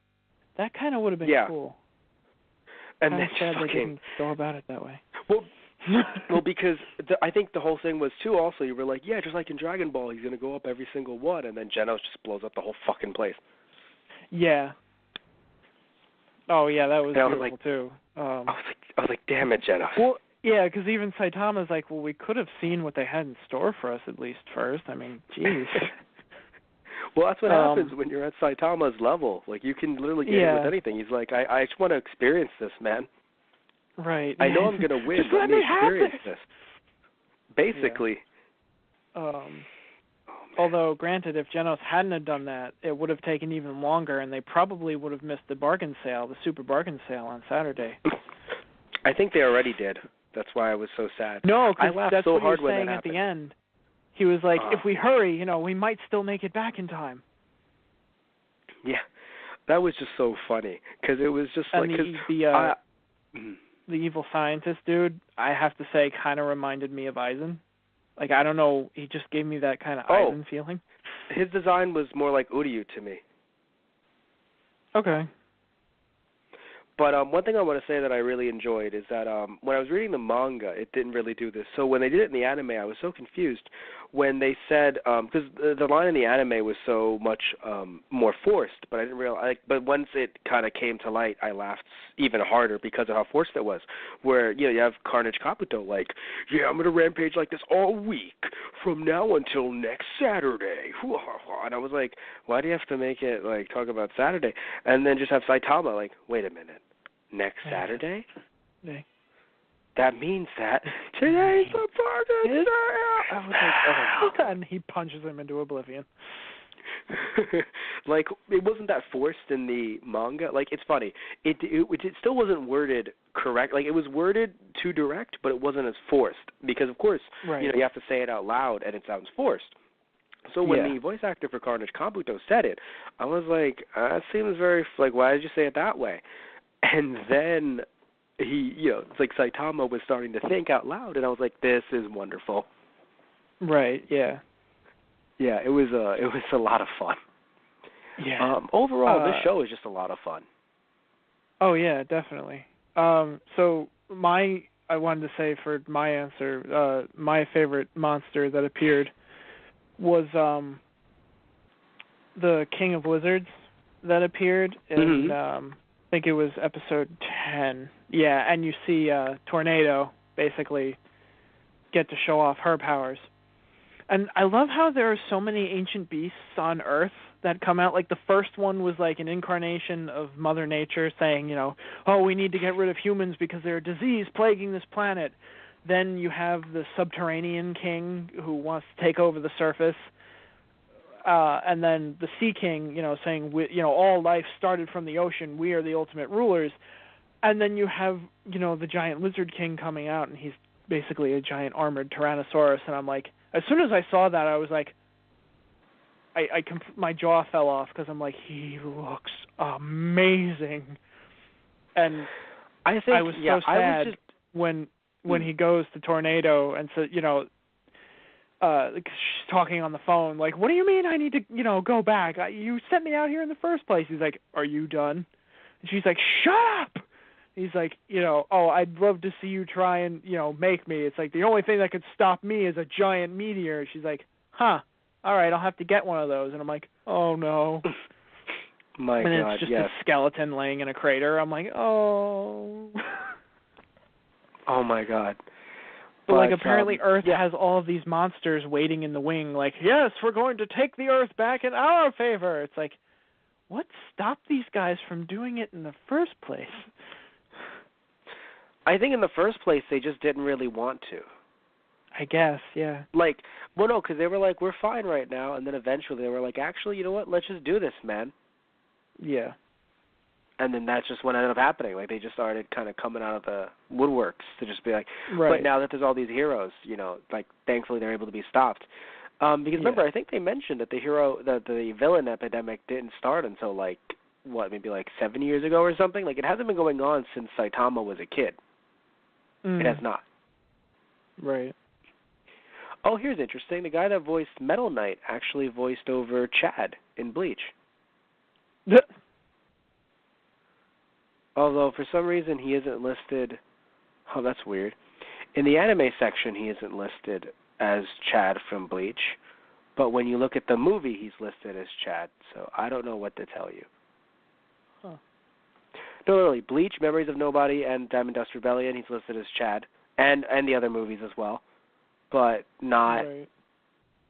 that kind of would have been cool. And then sad they didn't go about it that way. Well, because I think the whole thing was too. Also, you were like, yeah, just like in Dragon Ball, he's gonna go up every single one, and then Genos just blows up the whole fucking place. Yeah. Oh yeah, that was beautiful like, too. I was like, damn it, Genos. Well, yeah, because even Saitama's like, well, we could have seen what they had in store for us at least first. I mean, jeez. Well, that's what happens when you're at Saitama's level. Like, you can literally get in with anything. He's like, I just want to experience this, man. Right. I know I'm going to win. Just let me experience this. Basically. Yeah. Although, granted, if Genos hadn't have done that, it would have taken even longer, and they probably would have missed the bargain sale, the super bargain sale on Saturday. I think they already did. That's why I was so sad. No, because that's so what hard he was saying at the end. He was like, if we hurry, we might still make it back in time. Yeah, that was just so funny, because it was just and like... the evil scientist dude, I have to say, kind of reminded me of Aizen. Like, I don't know, he just gave me that kind of Aizen feeling. His design was more like Uryu to me. Okay. But one thing I want to say that I really enjoyed is that when I was reading the manga, it didn't really do this. So when they did it in the anime, I was so confused when they said, because the line in the anime was so much more forced, but I didn't realize. But once it kind of came to light, I laughed even harder because of how forced it was. Where you have Carnage Kabuto like, yeah, I'm gonna rampage like this all week from now until next Saturday. And I was like, why do you have to make it like talk about Saturday? And then just have Saitama like, wait a minute. Next Saturday? Yeah. That means that today's the bargain sale. I was like, oh, and he punches him into oblivion. Like, it wasn't that forced in the manga. Like, it's funny. It still wasn't worded correct. Like, it was worded too direct, but it wasn't as forced. Because, of course, you have to say it out loud, and it sounds forced. So when the voice actor for Carnage Kabuto said it, I was like, that seems very, like, why did you say it that way? And then he, it's like Saitama was starting to think out loud, and I was like, this is wonderful. Right, yeah. Yeah, it was a lot of fun. Yeah. Overall, this show is just a lot of fun. Oh, yeah, definitely. So I wanted to say for my answer, my favorite monster that appeared was the King of Lizards that appeared in... I think it was episode 10. Yeah, and you see Tornado basically get to show off her powers. And I love how there are so many ancient beasts on Earth that come out. Like, the first one was like an incarnation of Mother Nature saying, oh, we need to get rid of humans because they're a disease plaguing this planet. Then you have the Subterranean King who wants to take over the surface. And then the Sea King, saying, all life started from the ocean. We are the ultimate rulers. And then you have, the giant Lizard King coming out, and he's basically a giant armored Tyrannosaurus. And I'm like, as soon as I saw that, I was like, my jaw fell off because I'm like, he looks amazing. And I was so sad when he goes to Tornado and so, she's talking on the phone, like, what do you mean I need to, go back? You sent me out here in the first place. He's like, are you done? And she's like, shut up! He's like, I'd love to see you try and, make me. It's like, the only thing that could stop me is a giant meteor. She's like, huh, all right, I'll have to get one of those. And I'm like, oh, no. And it's just a skeleton laying in a crater. I'm like, oh. Oh, my God. But, like, apparently Earth has all of these monsters waiting in the wing, like, yes, we're going to take the Earth back in our favor. It's like, what stopped these guys from doing it in the first place? I think in the first place they just didn't really want to. I guess, yeah. Like, well, no, because they were like, we're fine right now, and then eventually they were like, actually, you know what, let's just do this, man. Yeah. And then that's just what ended up happening. Like, they just started kind of coming out of the woodworks to just be like, right. But now that there's all these heroes, like, thankfully they're able to be stopped. Because remember, I think they mentioned that the villain epidemic didn't start until, like, maybe like 7 years ago or something? Like, it hasn't been going on since Saitama was a kid. It has not. Right. Oh, here's interesting. The guy that voiced Metal Knight actually voiced over Chad in Bleach. Although, for some reason, he isn't listed. Oh, that's weird. In the anime section, he isn't listed as Chad from Bleach, but when you look at the movie, he's listed as Chad. So I don't know what to tell you. Huh. No, literally, Bleach, Memories of Nobody, and Diamond Dust Rebellion, he's listed as Chad, and the other movies as well, but not. Right.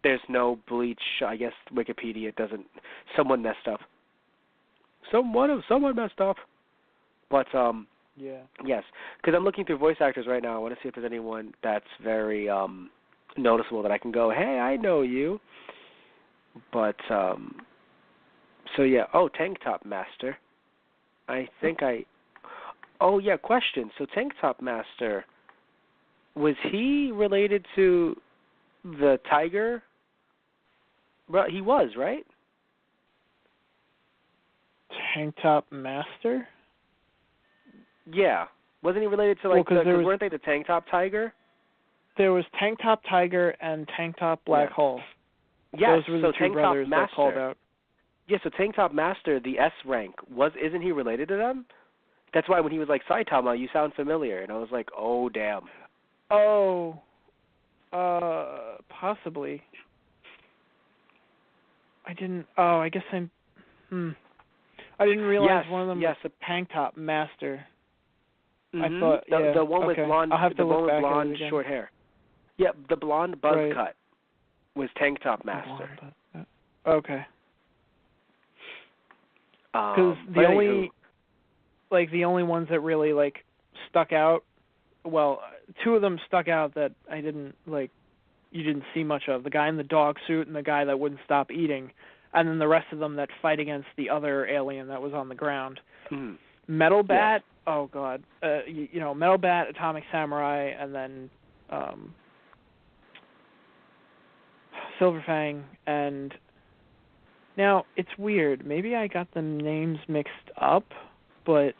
There's no Bleach. I guess Wikipedia doesn't. Someone messed up. Someone messed up. But Yeah. yes, because I'm looking through voice actors right now. I want to see if there's anyone that's very noticeable that I can go, hey, I know you. But so yeah. Oh, Tank Top Master. I think I. Oh yeah. Question. So Tank Top Master. Was he related to the Tiger? Well, he was, right? Tank Top Master? Yeah. Wasn't he related to, like, because weren't they the Tank Top Tiger? There was Tank Top Tiger and Tank Top Black Hole. Yes, Those were the so two Tank Top brothers Master. that called out. Yeah, so Tank Top Master, the S rank, isn't he related to them? That's why when he was like, Saitama, you sound familiar. And I was like, oh, damn. Oh, possibly. I guess I didn't realize one of them was a Tank Top Master. Mm-hmm. I thought, the one with blonde, I'll have to the one look with back blonde at it again. short hair. Yeah, the blonde buzz cut was Tank Top Master. Okay. Because the only ones that really like stuck out, well, two of them stuck out that I didn't like. You didn't see much of, the guy in the dog suit and the guy that wouldn't stop eating, and then the rest of them that fight against the other alien that was on the ground. Mm. Metal Bat, oh god, Metal Bat, Atomic Samurai, and then Silver Fang. And now it's weird. Maybe I got the names mixed up, but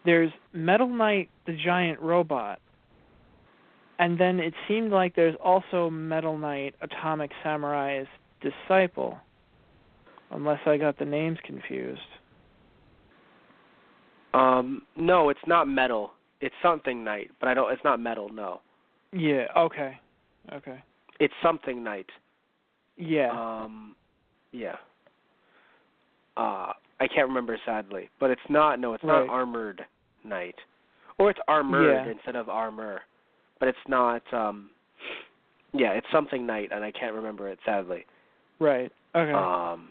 there's Metal Knight, the giant robot. And then it seemed like there's also Metal Knight, Atomic Samurai's disciple, unless I got the names confused. No, it's not Metal. It's something Knight, but it's not Metal, no. Yeah, okay. It's something Knight. Yeah. Yeah. I can't remember, sadly, but it's not Armored Knight. Or it's Armored instead of Armor. But it's not, it's something Knight, and I can't remember it, sadly. Right, okay.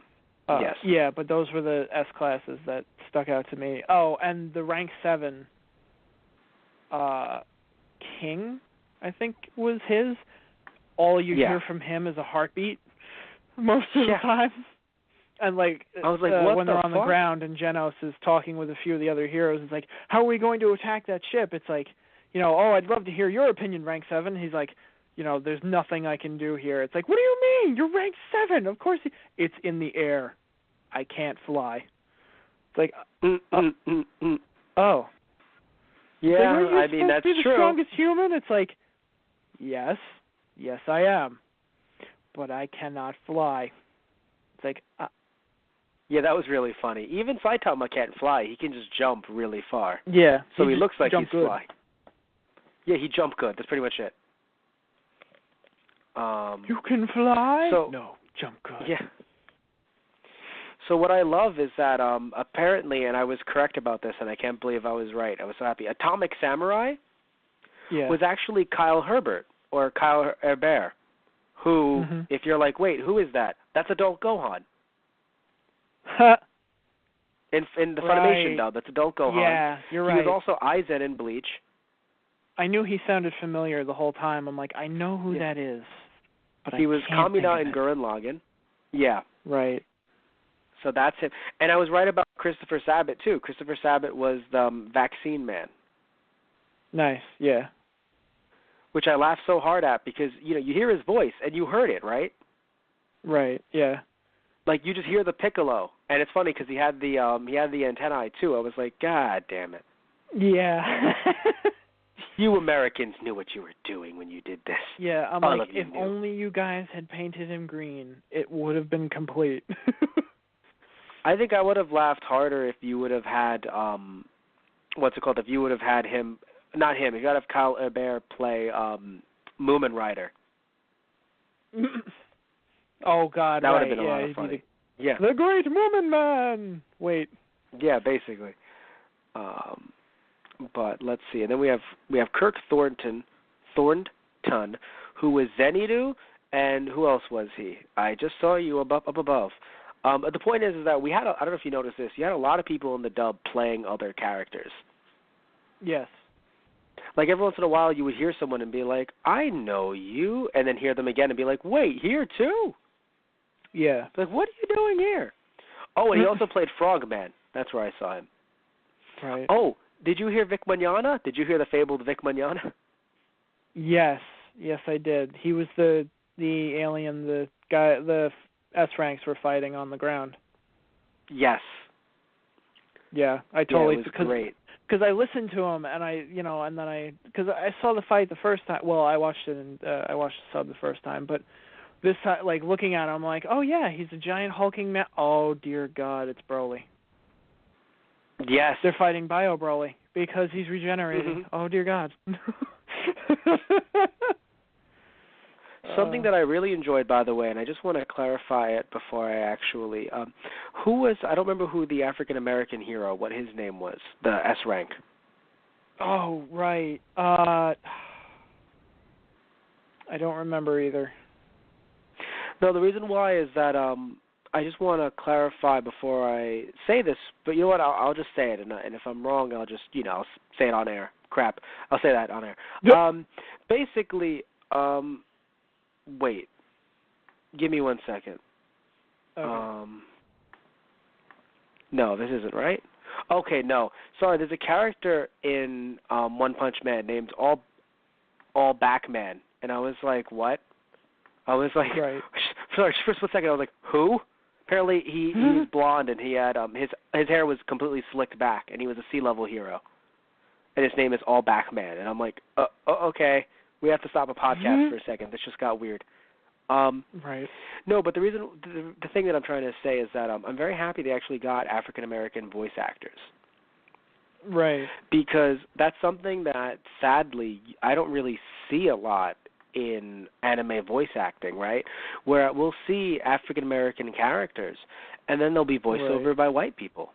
Yes. Yeah, but those were the S classes that stuck out to me. Oh, and the rank 7, King, I think was his. All you hear from him is a heartbeat most of the time. And like, I was like, what when the they're on fuck? the ground and Genos is talking with a few of the other heroes, it's like, how are we going to attack that ship? It's like, I'd love to hear your opinion, rank 7. He's like, there's nothing I can do here. It's like, what do you mean? You're rank 7. Of course, it's in the air. I can't fly. It's like, oh. Yeah, like, I mean, that's to be the true. Strongest human? It's like, yes, I am. But I cannot fly. It's like, yeah, that was really funny. Even Saitama can't fly. He can just jump really far. Yeah. So he looks like he's good. flying. Yeah, he jumped good. That's pretty much it. You can fly? So, no, jump good. Yeah. So what I love is that apparently, and I was correct about this, and I can't believe I was right. I was so happy. Atomic Samurai was actually Kyle Herbert, or Kyle Herbert, who, if you're like, wait, who is that? That's Adult Gohan. In the Funimation dub, that's Adult Gohan. Yeah, you're right. He was also Aizen in Bleach. I knew he sounded familiar the whole time. I'm like, I know who that is. But he was can't Kamina in Gurren Lagann. Yeah. Right. So that's him. And I was right about Christopher Sabat, too. Christopher Sabat was the Vaccine Man. Nice, yeah. Which I laughed so hard at because, you hear his voice, and you heard it, right? Right, yeah. Like, you just hear the piccolo. And it's funny because he had the antennae, too. I was like, God damn it. Yeah. You Americans knew what you were doing when you did this. Yeah, I'm like, if only you guys had painted him green, it would have been complete. I think I would have laughed harder if you would have had, if you would have had him Not him. You got to have Kyle Hebert play Moomin Rider. Oh God, that right. would have been a lot of funny. The Great Moomin Man. Wait. Yeah, basically. But let's see. And then we have Kirk Thornton, who was Zenidu, and who else was he? I just saw you up above. The point is that we had, I don't know if you noticed this, you had a lot of people in the dub playing other characters. Yes. Like every once in a while you would hear someone and be like, I know you, and then hear them again and be like, wait, here too? Yeah. Like, what are you doing here? Oh, and he also played Frogman. That's where I saw him. Right. Oh, did you hear Vic Mignogna? Did you hear the fabled Vic Mignogna? Yes, I did. He was the alien, the guy, the S-ranks were fighting on the ground. Yes. Yeah, I totally. Yeah, it was great. Because I listened to him and because I saw the fight the first time. Well, I watched it and I watched the sub the first time, but this time, like looking at him, I'm like, oh yeah, he's a giant hulking man. Oh dear God, it's Broly. Yes. They're fighting Bio Broly because he's regenerating. Mm-hmm. Oh dear God. Something that I really enjoyed, by the way, and I just want to clarify it before I actually, I don't remember who the African-American hero, what his name was, the S rank. Oh, right. I don't remember either. No, the reason why is that I just want to clarify before I say this, but you know what, I'll just say it, and if I'm wrong, I'll just, I'll say it on air. Crap, I'll say that on air. Yep. Basically, wait, give me 1 second. Okay. No, this isn't right. Okay, no. Sorry, there's a character in One Punch Man named All Back Man, and I was like, what? I was like, right. Sorry, for a split second, I was like, who? Apparently, he's blonde, and he had his hair was completely slicked back, and he was a sea-level hero, and his name is All Back Man, and I'm like, okay, we have to stop a podcast for a second. This just got weird. Right. No, but the thing that I'm trying to say is that I'm very happy they actually got African-American voice actors. Right. Because that's something that, sadly, I don't really see a lot in anime voice acting, right? Where we'll see African-American characters, and then they'll be voiced over by white people.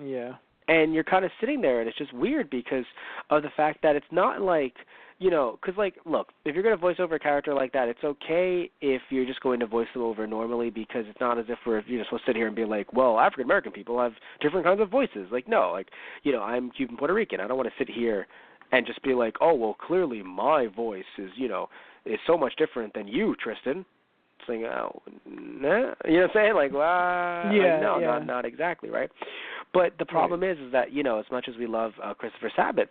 Yeah. And you're kind of sitting there, and it's just weird because of the fact that it's not like, because, like, look, if you're going to voice over a character like that, it's okay if you're just going to voice them over normally because it's not as if you're just supposed to sit here and be like, well, African-American people have different kinds of voices. Like, no, like, I'm Cuban Puerto Rican. I don't want to sit here and just be like, oh, well, clearly my voice is, is so much different than you, Tristan. It's like, oh, nah. You know what I'm saying? Like, well, no, not exactly, right? But the problem is that, as much as we love Christopher Sabat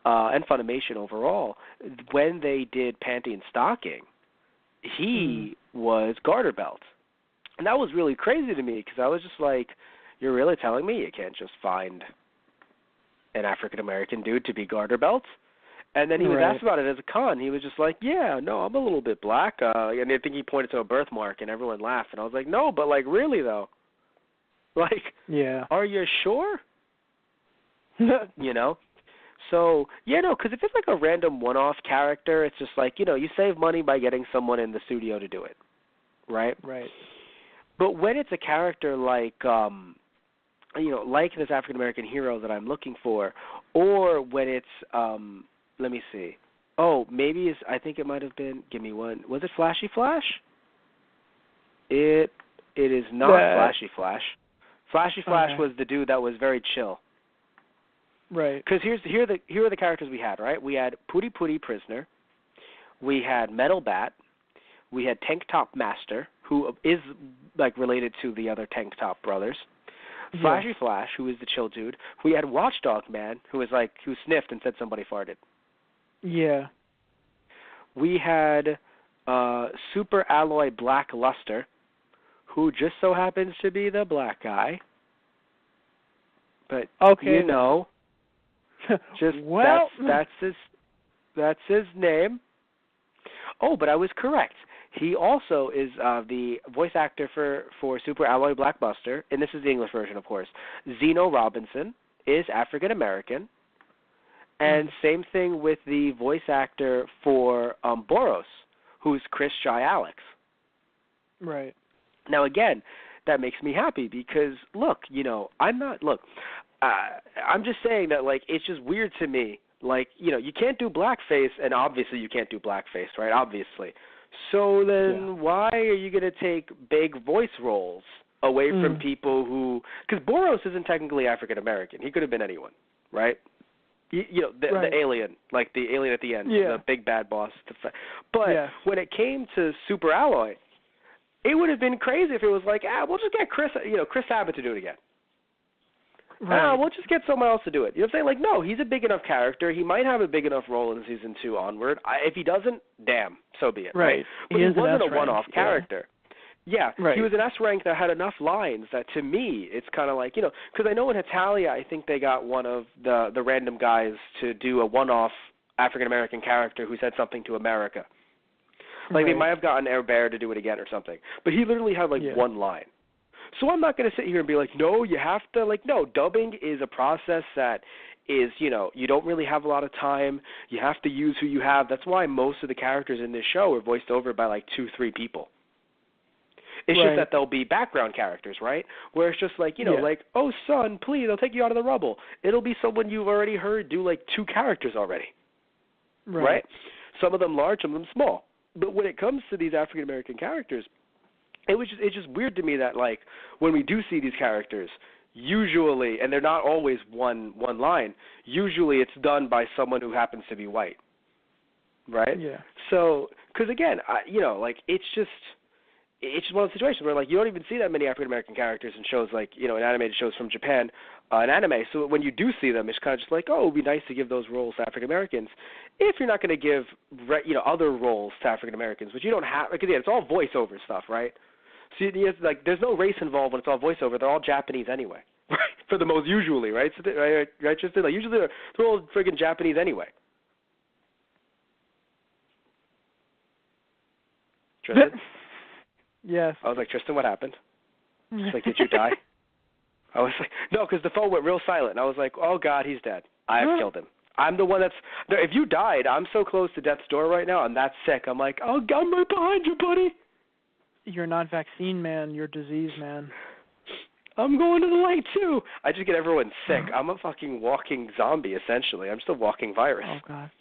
and Funimation overall, when they did Panty and Stocking, he was Garter Belt. And that was really crazy to me because I was just like, you're really telling me you can't just find an African-American dude to be Garter Belt? And then he was asked about it as a con. He was just like, yeah, no, I'm a little bit black. And I think he pointed to a birthmark, and everyone laughed. And I was like, no, but, like, really, though? Like, are you sure? So, because if it's like a random one-off character, it's just like, you save money by getting someone in the studio to do it, right? Right. But when it's a character like, like this African-American hero that I'm looking for, or when it's, let me see. Oh, maybe I think it might have been, give me one. Was it Flashy Flash? It is not Flashy Flash. Flashy Flash was the dude that was very chill. Right. Because here are the characters we had, right? We had Pooty Pooty Prisoner. We had Metal Bat. We had Tank Top Master, who is like related to the other Tank Top brothers. Flashy Flash, who is the chill dude. We had Watchdog Man, who sniffed and said somebody farted. Yeah. We had Super Alloy Black Luster, who just so happens to be the black guy. But just well, that's his name. Oh, but I was correct. He also is the voice actor for Super Alloy Blackbuster, and this is the English version, of course. Zeno Robinson is African American, And same thing with the voice actor for Boros, who's Chris Jai Alex. Right. Now, again, that makes me happy because, look, I'm just saying that, like, it's just weird to me. Like, you can't do blackface, and obviously you can't do blackface, right? Obviously. So then why are you going to take big voice roles away from people who – because Boros isn't technically African-American. He could have been anyone, right? The alien, like the alien at the end, the big bad boss. But when it came to Super Alloy, it would have been crazy if it was like, we'll just get Chris Abbott to do it again. Right. We'll just get someone else to do it. You know what I'm saying? Like, no, he's a big enough character. He might have a big enough role in season 2 onward. If he doesn't, damn, so be it. Right. But he wasn't a one-off character. Yeah, right. He was an S rank that had enough lines that, to me, it's kind of like, because I know in Hetalia, I think they got one of the random guys to do a one-off African-American character who said something to America. Like, they might have gotten Air Bear to do it again or something. But he literally had, like, one line. So I'm not going to sit here and be like, no, you have to, like, no, dubbing is a process that is, you don't really have a lot of time. You have to use who you have. That's why most of the characters in this show are voiced over by, like, 2-3 people. It's just that they'll be background characters, right? Where it's just like, like, oh, son, please, I'll take you out of the rubble. It'll be someone you've already heard do, like, 2 characters already, right? Some of them large, some of them small. But when it comes to these African-American characters, it's just weird to me that, like, when we do see these characters, usually, and they're not always one line, usually it's done by someone who happens to be white, right? Yeah. So, because, again, it's just one of those situations where, like, you don't even see that many African-American characters in shows like, in animated shows from Japan, in anime. So when you do see them, it's kind of just like, it would be nice to give those roles to African-Americans if you're not going to give, other roles to African-Americans, which you don't have, because, it's all voiceover stuff, right? So, like, there's no race involved when it's all voiceover. They're all Japanese anyway, right? For the most usually, right? So right, Tristan? Like, usually they're all friggin' Japanese anyway. Tristan? Yes. I was like, Tristan, what happened? She's like, did you die? I was like, no, because the phone went real silent. And I was like, oh, God, he's dead. I have killed him. I'm the one that's – if you died, I'm so close to death's door right now. I'm that sick. I'm like, oh, I'm right behind you, buddy. You're not vaccine man. You're disease man. I'm going to the light, too. I just get everyone sick. I'm a fucking walking zombie, essentially. I'm just a walking virus. Oh, God.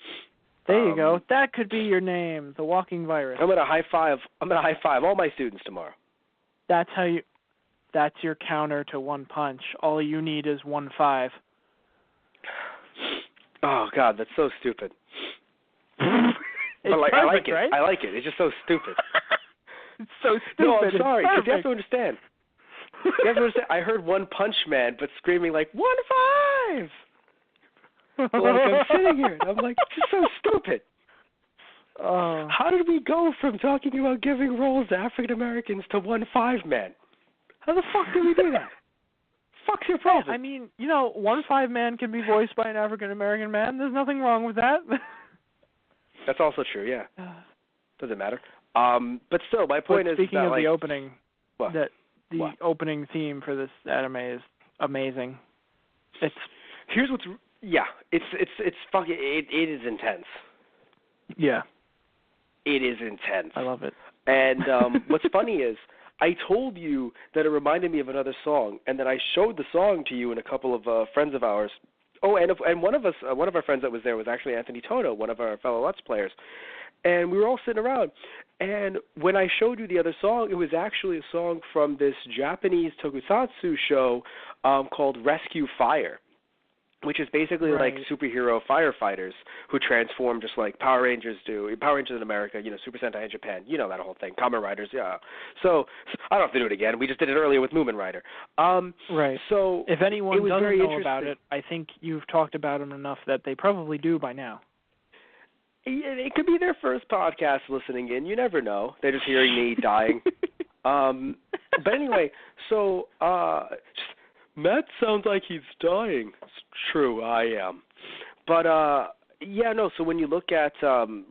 There you go. That could be your name, the walking virus. I'm gonna high five all my students tomorrow. That's your counter to one punch. All you need is 1-5. Oh God, that's so stupid. It's like, perfect, I like it. Right? I like it. It's just so stupid. It's so stupid. No, I'm sorry. Because you have to understand. I heard One Punch Man, but screaming like 1-5. Like, I'm sitting here, and I'm like, it's just so stupid. How did we go from talking about giving roles to African Americans to 1-5 man? How the fuck did we do that? Fuck's your problem? I mean, 1-5 man can be voiced by an African American man. There's nothing wrong with that. That's also true. Yeah, doesn't matter. But still, my point is speaking that, of like, the opening, what? that the opening theme for this anime is amazing. Here's what's it's fucking it is intense. Yeah. It is intense. I love it. And what's funny is I told you that it reminded me of another song, and then I showed the song to you and a couple of friends of ours. Oh, and one of our friends that was there was actually Anthony Toto, one of our fellow Let's Players. And we were all sitting around, and when I showed you the other song, it was actually a song from this Japanese tokusatsu show called Rescue Fire, which is basically like superhero firefighters who transform just like Power Rangers do. Power Rangers in America, Super Sentai in Japan, that whole thing. Kamen Riders, yeah. So I don't have to do it again. We just did it earlier with Moomin Rider. Right. So if anyone doesn't very know about it, I think you've talked about them enough that they probably do by now. It could be their first podcast listening in. You never know. They're just hearing me dying. But anyway, so Matt sounds like he's dying. It's true, I am. But so when you look at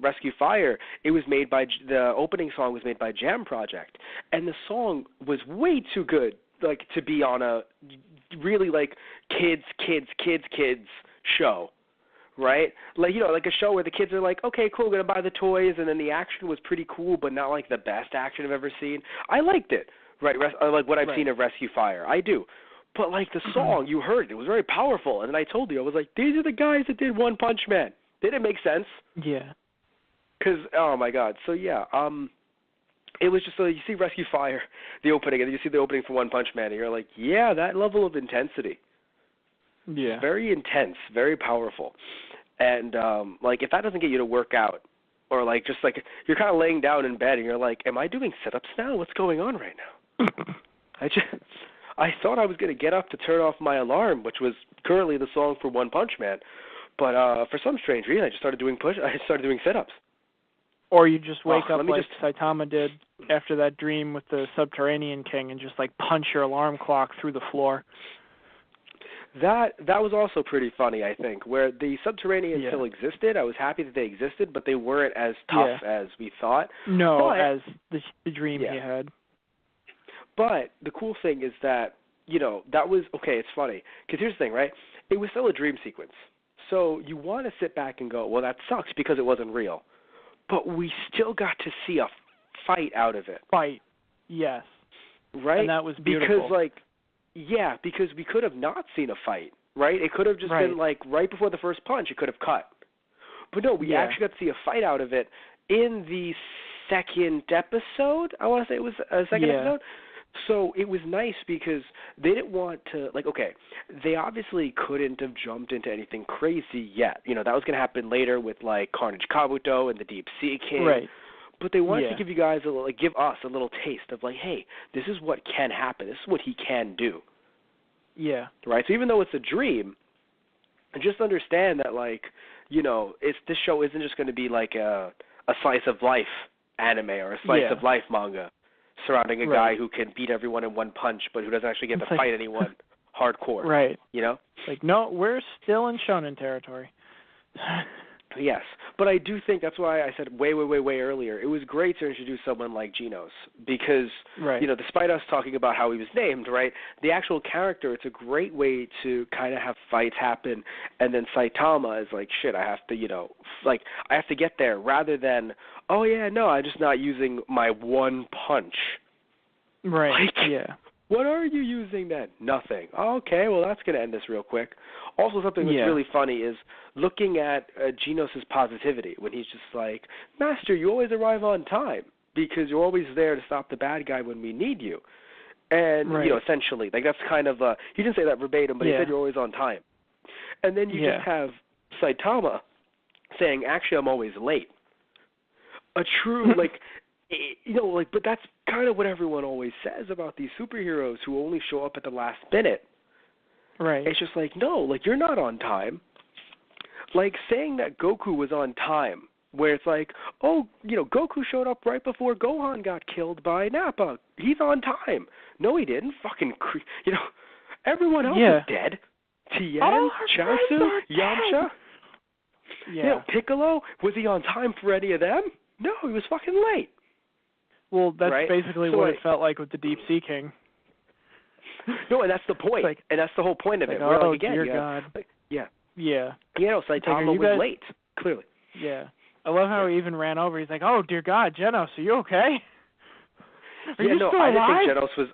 Rescue Fire, it was made by the opening song was made by Jam Project, and the song was way too good, like, to be on a really like kids show. right? Like, like a show where the kids are like, okay, cool, gonna buy the toys, and then the action was pretty cool, but not like the best action I've ever seen. I liked it, right? Like what I've seen of Rescue Fire, I do. But like the song, you heard it was very powerful, and then I told you, I was like, these are the guys that did One Punch Man. Did it make sense? Yeah. Because oh my God, so yeah, it was just so you see Rescue Fire, the opening, and then you see the opening for One Punch Man, and you're like, yeah, that level of intensity. Yeah. Very intense, very powerful. And like if that doesn't get you to work out, or like just like you're kind of laying down in bed and you're like, am I doing sit-ups now? What's going on right now? I thought I was going to get up to turn off my alarm, which was currently the song for One Punch Man, but for some strange reason I started doing sit-ups. Or you just wake up like Saitama did after that dream with the Subterranean King and just like punch your alarm clock through the floor. That was also pretty funny, I think, where the Subterranean still existed. I was happy that they existed, but they weren't as tough as we thought. No, as the dream he had. But the cool thing is that, that was, okay, it's funny. Because here's the thing, right? It was still a dream sequence. So you want to sit back and go, well, that sucks because it wasn't real. But we still got to see a fight out of it. Yes. Right? And that was beautiful. Because we could have not seen a fight, right? It could have just been like right before the first punch, it could have cut. But no, we actually got to see a fight out of it in the second episode. I want to say it was a second episode. So it was nice because they didn't want to, they obviously couldn't have jumped into anything crazy yet. That was going to happen later with, Carnage Kabuto and the Deep Sea King. Right. But they wanted to give you guys give us a little taste of, hey, this is what can happen. This is what he can do. Yeah. Right? So even though it's a dream, just understand that, this show isn't just going to be like a slice of life anime or a slice of life manga surrounding a guy who can beat everyone in one punch but who doesn't actually get to fight anyone hardcore. Right. No, we're still in shonen territory. Yes, but I do think that's why I said way earlier, it was great to introduce someone like Genos because, despite us talking about how he was named, right, the actual character, it's a great way to kind of have fights happen, and then Saitama is like, shit, I have to, I have to get there, rather than, oh yeah, no, I'm just not using my one punch. Right, What are you using then? Nothing. Okay, well, that's going to end this real quick. Also, something that's really funny is looking at Genos' positivity when he's just like, Master, you always arrive on time because you're always there to stop the bad guy when we need you. And, essentially, that's kind of, he didn't say that verbatim, but he said you're always on time. And then you just have Saitama saying, actually, I'm always late. A true, but that's kind of what everyone always says about these superheroes who only show up at the last minute. Right. It's just you're not on time. Saying that Goku was on time, where it's Goku showed up right before Gohan got killed by Nappa. He's on time. No, he didn't. Fucking, everyone else is dead. Tien, Chaozu, Yamcha. Yeah. Piccolo, was he on time for any of them? No, he was fucking late. Well, that's basically what it felt like with the Deep Sea King. No, and that's the point. And that's the whole point of it. Oh, dear God. Saitama was late, clearly. Yeah. I love how he even ran over. He's like, oh, dear God, Genos, are you okay? Are you still alive? I didn't think Genos was...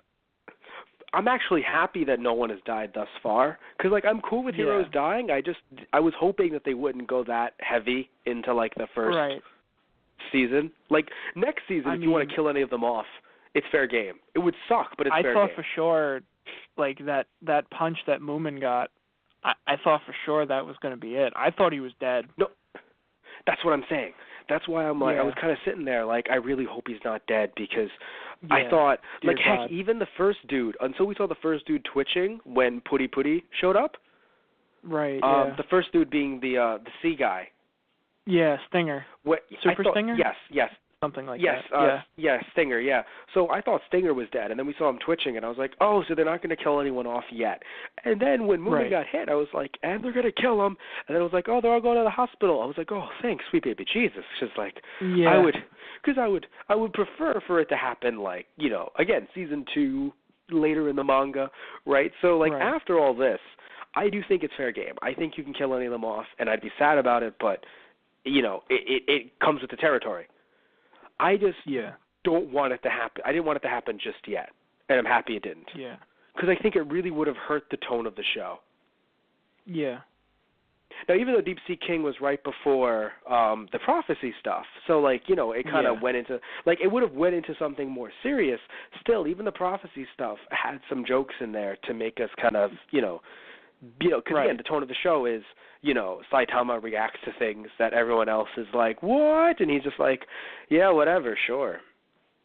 I'm actually happy that no one has died thus far. Because, I'm cool with heroes dying. I was hoping that they wouldn't go that heavy into, the first... season. Next season, if you want to kill any of them off, it's fair game. It would suck, but it's fair game. I thought for sure, that punch that Moomin got, I thought for sure that was going to be it. I thought he was dead. No, that's what I'm saying. That's why I'm I was kind of sitting there I really hope he's not dead because I thought, heck, even the first dude, until we saw the first dude twitching when Putty Putty showed up. Right, The first dude being the sea guy. Yeah, Stinger. Stinger? Yes. Something like that. Yes, Stinger, yeah. So I thought Stinger was dead, and then we saw him twitching, and I was like, oh, so they're not going to kill anyone off yet. And then when Moomin got hit, I was like, and they're going to kill him. And then I was like, oh, they're all going to the hospital. I was like, oh, thanks, sweet baby Jesus. Just I would prefer for it to happen again, season 2, later in the manga, right? So, after all this, I do think it's fair game. I think you can kill any of them off, and I'd be sad about it, but, it comes with the territory. I just don't want it to happen. I didn't want it to happen just yet, and I'm happy it didn't. Yeah. Because I think it really would have hurt the tone of the show. Yeah. Now, even though Deep Sea King was right before the prophecy stuff, so, it kind of went into, it would have went into something more serious. Still, even the prophecy stuff had some jokes in there to make us kind of, because, again, the tone of the show is, Saitama reacts to things that everyone else is like, what? And he's just like, yeah, whatever, sure.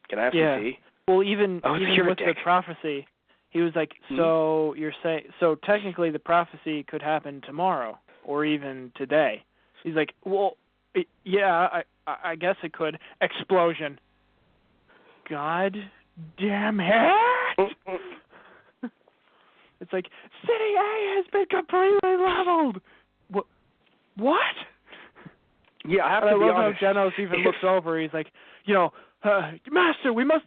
Can I have some tea? Well, even with the prophecy, he was like, so you're saying, so technically the prophecy could happen tomorrow. Or even today. He's like, well, yeah, I guess it could. Explosion. God damn it! It's like, City A has been completely leveled. What? Yeah, I have to be love honest. how Genos even looks over. He's like, Master, we must...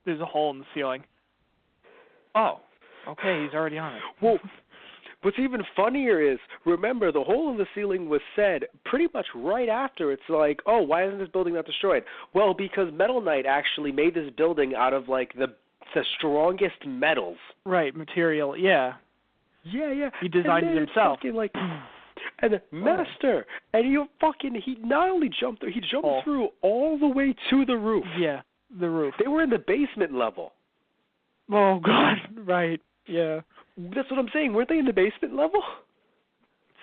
There's a hole in the ceiling. Oh, okay, he's already on it. Well... What's even funnier is, remember, the hole in the ceiling was said pretty much right after. It's like, oh, why isn't this building not destroyed? Well, because Metal Knight actually made this building out of, the strongest metals. Right, material, yeah. Yeah. He designed it himself. And the Master, and he not only jumped through, he jumped through all the way to the roof. Yeah, the roof. They were in the basement level. Oh, God, right, yeah. That's what I'm saying. Weren't they in the basement level?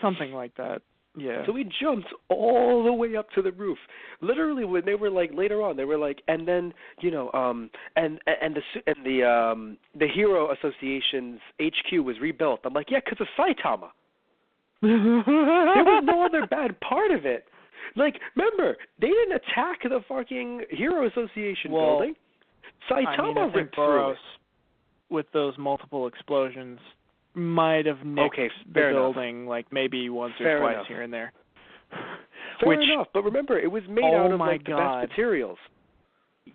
Something like that. Yeah. So we jumped all the way up to the roof. Literally, when they were later on, they were and then and the Hero Association's HQ was rebuilt. I'm like, yeah, because of Saitama. There was no other bad part of it. Remember, they didn't attack the fucking Hero Association building. Saitama ripped through it. With those multiple explosions, might have nicked the building, maybe once or twice here and there. Fair enough, but remember, it was made out of the best materials.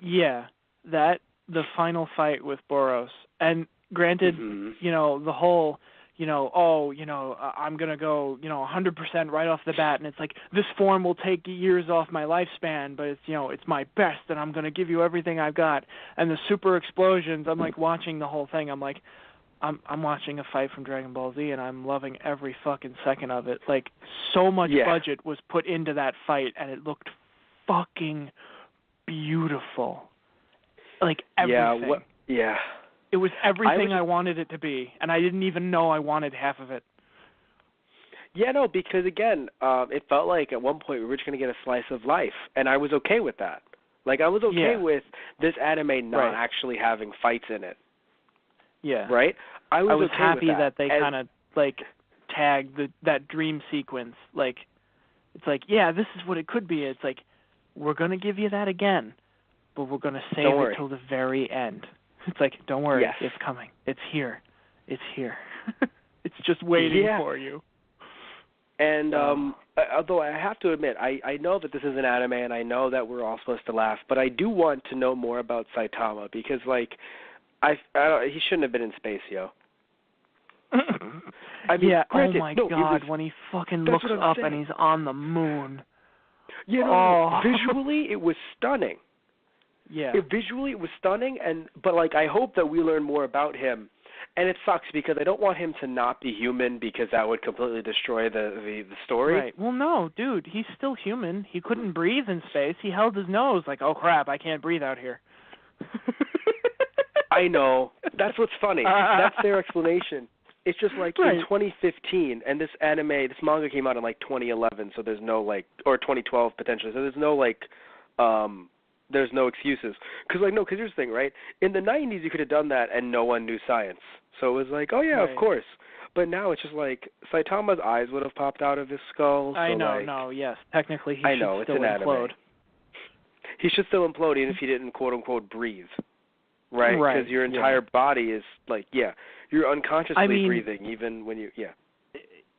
Yeah, the final fight with Boros, and granted, the whole, I'm gonna go, 100% right off the bat, and it's like this form will take years off my lifespan, but it's, it's my best, and I'm gonna give you everything I've got. And the super explosions, I'm watching the whole thing. I'm like, I'm watching a fight from Dragon Ball Z, and I'm loving every fucking second of it. So much budget was put into that fight, and it looked fucking beautiful. Everything. Yeah. It was everything I wanted it to be, and I didn't even know I wanted half of it. Yeah, no, because, again, it felt like at one point we were just going to get a slice of life, and I was okay with that. I was okay with this anime not actually having fights in it. Yeah. Right? I was okay happy with that they kind of, tagged that dream sequence. It's yeah, this is what it could be. It's we're going to give you that again, but we're going to save it till the very end. It's don't worry, it's coming. It's here. It's here. It's just waiting for you. And although I have to admit, I know that this is an anime, and I know that we're all supposed to laugh, but I do want to know more about Saitama, because, he shouldn't have been in space, yo. Granted, oh my God, when he fucking looks up and he's on the moon. Visually, it was stunning. Yeah. Visually, it was stunning, but I hope that we learn more about him. And it sucks because I don't want him to not be human, because that would completely destroy the story. Right. Well, no, dude, he's still human. He couldn't breathe in space. He held his nose oh crap, I can't breathe out here. I know. That's what's funny. That's their explanation. It's just in 2015, and this manga came out in 2011, so there's no or 2012 potentially, so there's no there's no excuses. Because here's the thing, right? In the 90s, you could have done that, and no one knew science. So it was oh, yeah, of course. But now it's just Saitama's eyes would have popped out of his skull. I know, yes. Technically, he should still implode. He should still implode, even if he didn't, quote-unquote, breathe. Right? Because your entire body is, you're unconsciously breathing, even when you,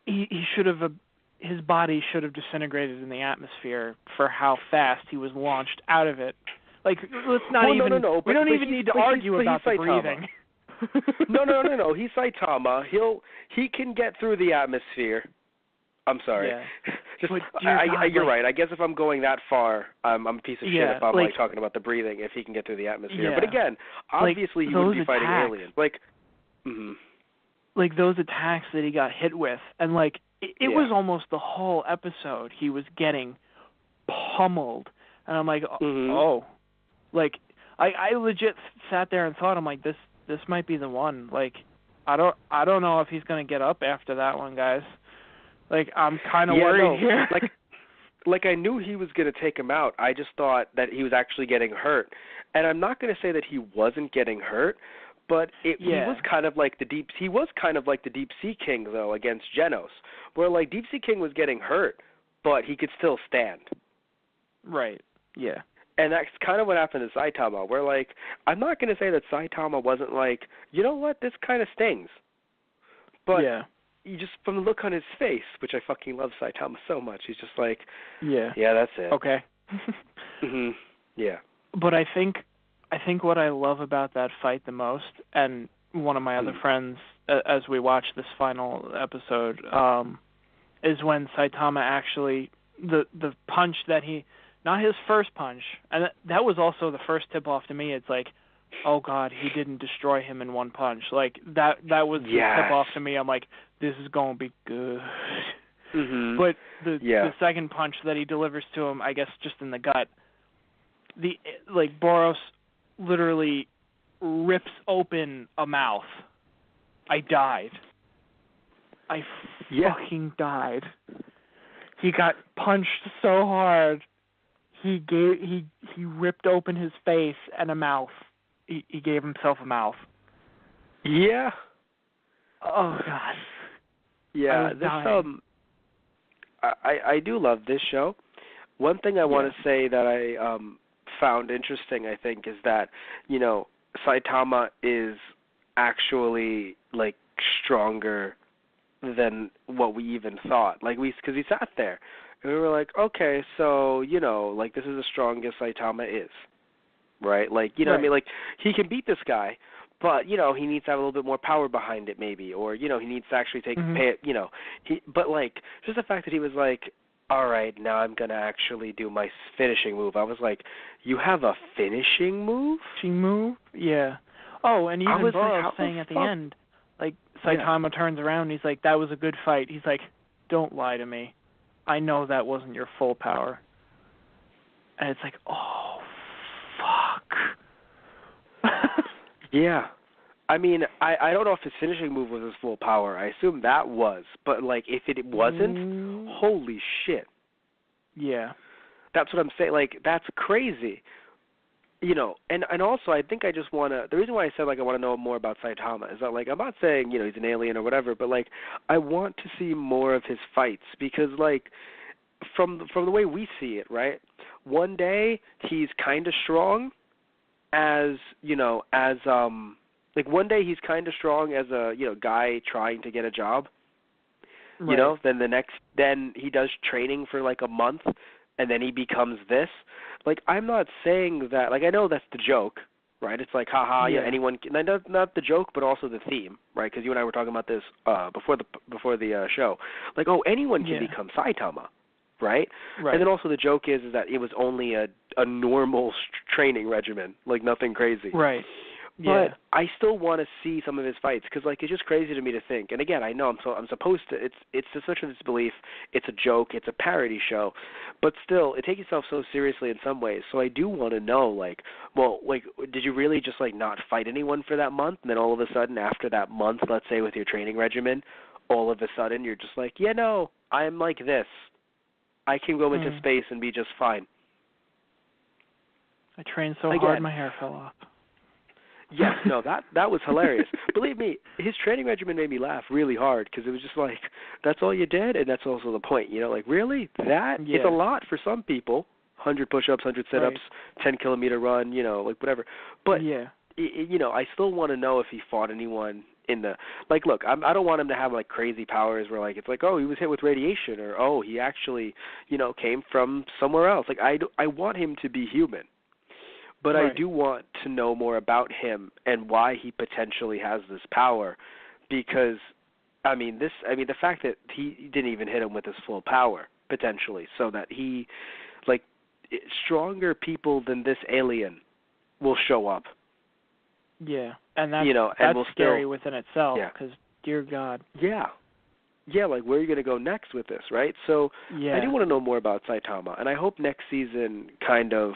He should have... His body should have disintegrated in the atmosphere for how fast he was launched out of it. Let's not even... No. We don't even need to argue about the breathing. No. He's Saitama. He can get through the atmosphere. I'm sorry. Yeah. Just, God, you're right. I guess if I'm going that far, I'm a piece of shit if I'm like talking about the breathing. If he can get through the atmosphere, yeah. But again, obviously he wouldn't be fighting aliens. Like those attacks that he got hit with, and like it was almost the whole episode he was getting pummeled, and I'm like, oh, like I legit sat there and thought, I'm like, this might be the one. Like I don't know if he's gonna get up after that one, guys. Like, I'm kind of worried here. Like I knew he was going to take him out. I just thought that he was actually getting hurt. And I'm not going to say that he wasn't getting hurt, but he was kind of like the Deep Sea King though against Genos, where like Deep Sea King was getting hurt, but he could still stand. Right. Yeah. And that's kind of what happened to Saitama, where like I'm not going to say that Saitama wasn't like, you know what, this kind of stings. But you just, from the look on his face, which I fucking love Saitama so much, he's just like, yeah, that's it. Okay. Yeah. But I think what I love about that fight the most, and one of my other friends, as we watch this final episode, is when Saitama actually, the punch that he, not his first punch, and that was also the first tip-off to me. It's like, oh God, he didn't destroy him in one punch. Like that was the tip-off to me. I'm like, this is going to be good. But the second punch that he delivers to him, I guess just in the gut, Boros literally rips open a mouth. I died. I fucking died. He got punched so hard. He ripped open his face and a mouth. He gave himself a mouth. Yeah. Oh God. Yeah, I do love this show. One thing I want to say that I found interesting, I think, is that, you know, Saitama is actually like stronger than what we even thought. Like because he sat there and we were like, okay, so, you know, like this is the strongest Saitama is. Right? Like, you know what I mean? Like, he can beat this guy, but, you know, he needs to have a little bit more power behind it maybe, or, you know, he needs to actually pay it, you know. But, like, just the fact that he was like, all right, now I'm going to actually do my finishing move. I was like, you have a finishing move? Finishing move? Yeah. Oh, and even Boros saying at the end, like, Saitama turns around and he's like, that was a good fight. He's like, don't lie to me. I know that wasn't your full power. And it's like, oh, fuck. Yeah. I mean, I don't know if his finishing move was his full power. I assume that was. But, like, if it wasn't, holy shit. Yeah. That's what I'm saying. Like, that's crazy. You know, and also I think I just want to, the reason why I said, like, I want to know more about Saitama is that, like, I'm not saying, you know, he's an alien or whatever, but, like, I want to see more of his fights because, like, from the way we see it, right, one day he's kind of strong as, you know, as, like, one day he's kind of strong as a, you know, guy trying to get a job, you know, then he does training for, like, a month, and then he becomes this. Like, I'm not saying that, like, I know that's the joke, right? It's like, haha, yeah, anyone can, not the joke, but also the theme, right? Because you and I were talking about this before the show. Like, oh, anyone can become Saitama, right? And then also the joke is that it was only a normal training regimen, like nothing crazy. Right. But I still want to see some of his fights because, like, it's just crazy to me to think. And again, I know I'm supposed to. It's to such a disbelief. It's a joke. It's a parody show, but still, it takes itself so seriously in some ways. So I do want to know, like, well, like, did you really just like not fight anyone for that month, and then all of a sudden, after that month, let's say with your training regimen, all of a sudden you're just like, yeah, no, I'm like this. I can go into space and be just fine. I trained so hard, my hair fell off. Yes, no, that was hilarious. Believe me, his training regimen made me laugh really hard because it was just like, that's all you did? And that's also the point, you know, like, really? That? Yeah. It's a lot for some people. 100 push-ups, 100 sit-ups, 10-kilometer run, you know, like whatever. But, you know, I still want to know if he fought anyone in the, like, look, I don't want him to have, like, crazy powers where, like, it's like, oh, he was hit with radiation or, oh, he actually, you know, came from somewhere else. Like, I want him to be human. But Right. I do want to know more about him and why he potentially has this power, because the fact that he didn't even hit him with his full power potentially, so that he, like, stronger people than this alien will show up. Yeah, and that's and we'll scary still, within itself. Yeah. Because dear God. Yeah. Yeah, like, where are you going to go next with this, right? So Yeah. I do want to know more about Saitama, and I hope next season kind of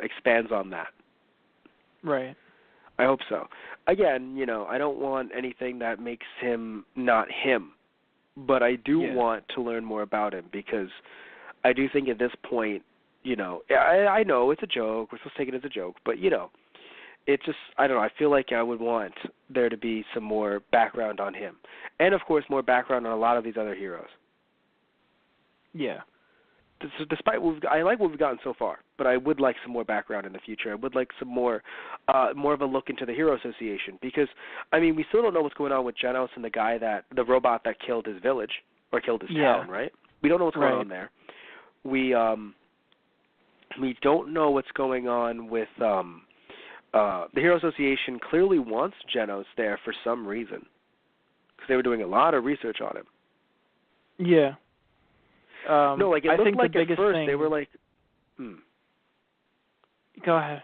expands on that. Right. I hope so. Again, I don't want anything that makes him not him, but I do want to learn more about him, because I do think at this point, I know it's a joke. We're supposed to take it as a joke, but, it's just, I don't know, I feel like I would want there to be some more background on him. And, of course, more background on a lot of these other heroes. Yeah. Despite I like what we've gotten so far, but I would like some more background in the future. I would like some more of a look into the Hero Association, because we still don't know what's going on with Genos and the robot that killed his village or killed his town, right? We don't know what's going on there. We don't know what's going on with the Hero Association. Clearly wants Genos there for some reason, because they were doing a lot of research on him. Yeah. No, like, it looked like the at first thing... they were like, Go ahead.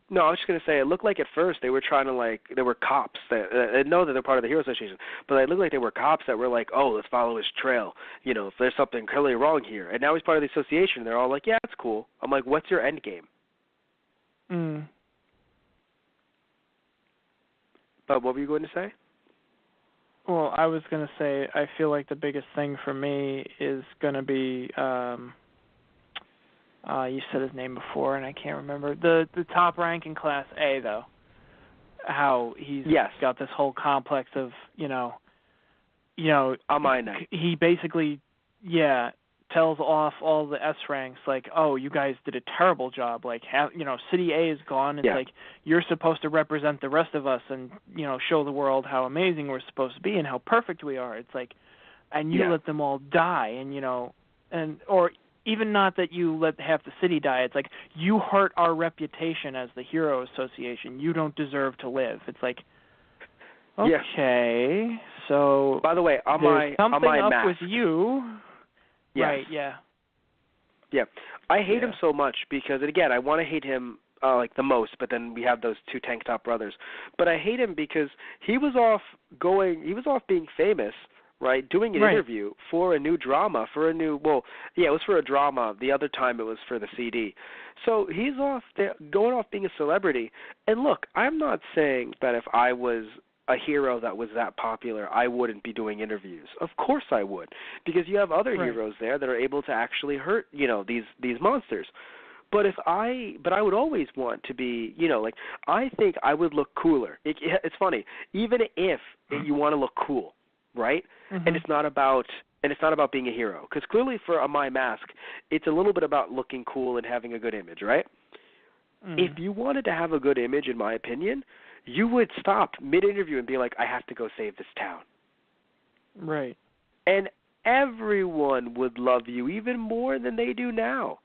No, I was just going to say, it looked like at first they were trying to, there were cops that know that they're part of the Hero Association, but it looked like they were cops that were like, oh, let's follow his trail. If there's something clearly wrong here. And now he's part of the association, and they're all like, yeah, that's cool. I'm like, what's your end game? But what were you going to say? Well, I was going to say, I feel like the biggest thing for me is going to be, you said his name before, and I can't remember. The top rank in Class A, though. How he's got this whole complex of, on my night. He basically, tells off all the S ranks, like, oh, you guys did a terrible job. Like, City A is gone. It's like, you're supposed to represent the rest of us and, show the world how amazing we're supposed to be and how perfect we are. It's like, and you let them all die, and, or even not that you let half the city die. It's like, you hurt our reputation as the Hero Association. You don't deserve to live. It's like, okay, so. By the way, there's something up mask. with you. Yes. Right, yeah. Yeah. I hate him so much because, again, I want to hate him the most, but then we have those two tank top brothers. But I hate him because he was off being famous, right, doing an interview for a new drama, it was for a drama. The other time it was for the CD. So he's off there, going off being a celebrity. And look, I'm not saying that if I was a hero that was that popular, I wouldn't be doing interviews. Of course I would, because you have other heroes there that are able to actually hurt, these monsters. But I would always want to be, I think I would look cooler. It's funny, even if you want to look cool, right? Mm-hmm. And it's not about being a hero, because clearly for My Mask, it's a little bit about looking cool and having a good image, right? If you wanted to have a good image, in my opinion, you would stop mid-interview and be like, I have to go save this town. Right. And everyone would love you even more than they do now.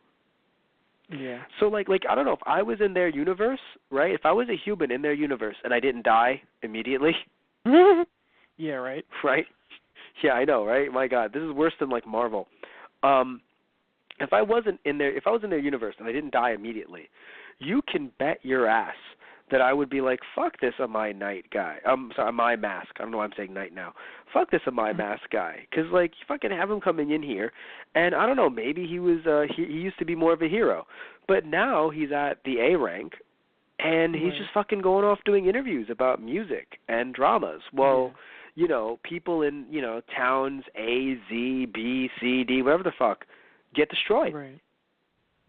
Yeah. So, like I don't know, if I was in their universe, right, if I was a human in their universe and I didn't die immediately. Yeah, right. Right? Yeah, I know, right? My God, this is worse than, Marvel. If I was in their universe and I didn't die immediately, you can bet your ass that I would be like, fuck this My Night guy. My Mask. I don't know why I'm saying night now. Fuck this My Mask guy. Because, you fucking have him coming in here, and I don't know, maybe he was, he used to be more of a hero. But now he's at the A rank, and he's just fucking going off doing interviews about music and dramas. Well, people in, towns A, Z, B, C, D, whatever the fuck, get destroyed. Right.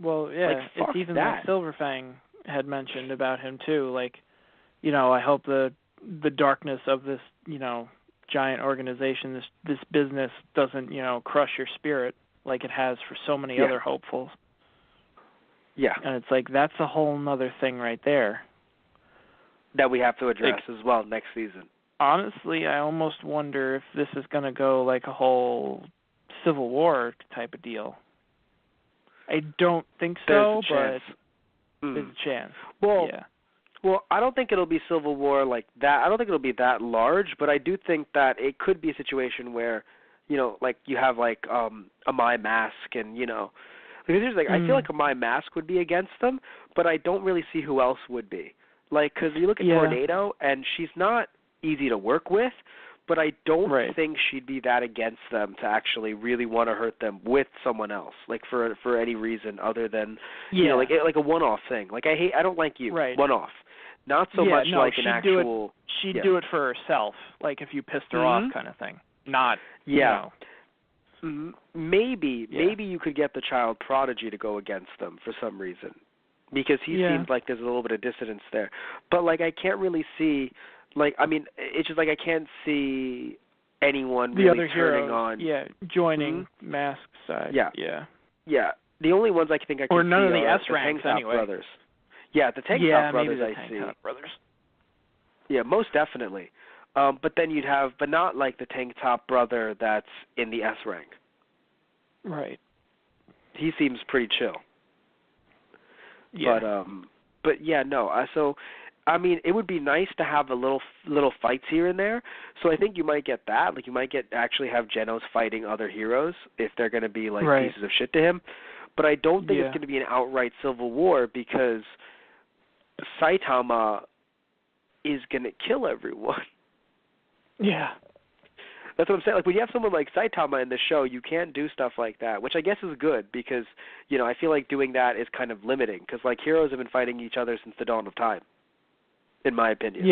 Well, yeah, it's even that. like Silverfang had mentioned about him too. I hope the darkness of this, giant organization, this business doesn't, crush your spirit like it has for so many other hopefuls. Yeah. And it's like, that's a whole nother thing right there. That we have to address as well next season. Honestly, I almost wonder if this is going to go like a whole Civil War type of deal. I don't think so, but there's a chance. Well, yeah. Well, I don't think it'll be civil war like that. I don't think it'll be that large, but I do think that it could be a situation where, like you have like a My Mask and, because there's like I feel like a My Mask would be against them, but I don't really see who else would be. Like, because you look at Tornado, and she's not easy to work with, but I don't think she'd be that against them to actually really want to hurt them with someone else, like for any reason other than like a one-off thing. Like I don't like you, one-off. Not so much like an actual. She'd do it for herself, like if you pissed her off, kind of thing. Not Maybe you could get the child prodigy to go against them for some reason, because he seems like there's a little bit of dissonance there. But like I can't really see. Like, I mean, it's just like I can't see anyone the really other turning heroes, on. Joining Mask's side. Yeah. The only ones I think I can or none see of the are S ranks the Tank Top anyway. brothers. Yeah, the Tank Top brothers maybe the I Tank see. Top brothers. Yeah, most definitely. But then you'd have, but not like the Tank Top brother that's in the S rank. Right. He seems pretty chill. Yeah. But yeah, no. So. I mean, it would be nice to have a little fights here and there. So I think you might get that. Like, you might actually have Genos fighting other heroes if they're going to be like pieces of shit to him. But I don't think it's going to be an outright civil war because Saitama is going to kill everyone. Yeah. That's what I'm saying. Like, when you have someone like Saitama in the show, you can't do stuff like that, which I guess is good because, I feel like doing that is kind of limiting because, like, heroes have been fighting each other since the dawn of time. In my opinion,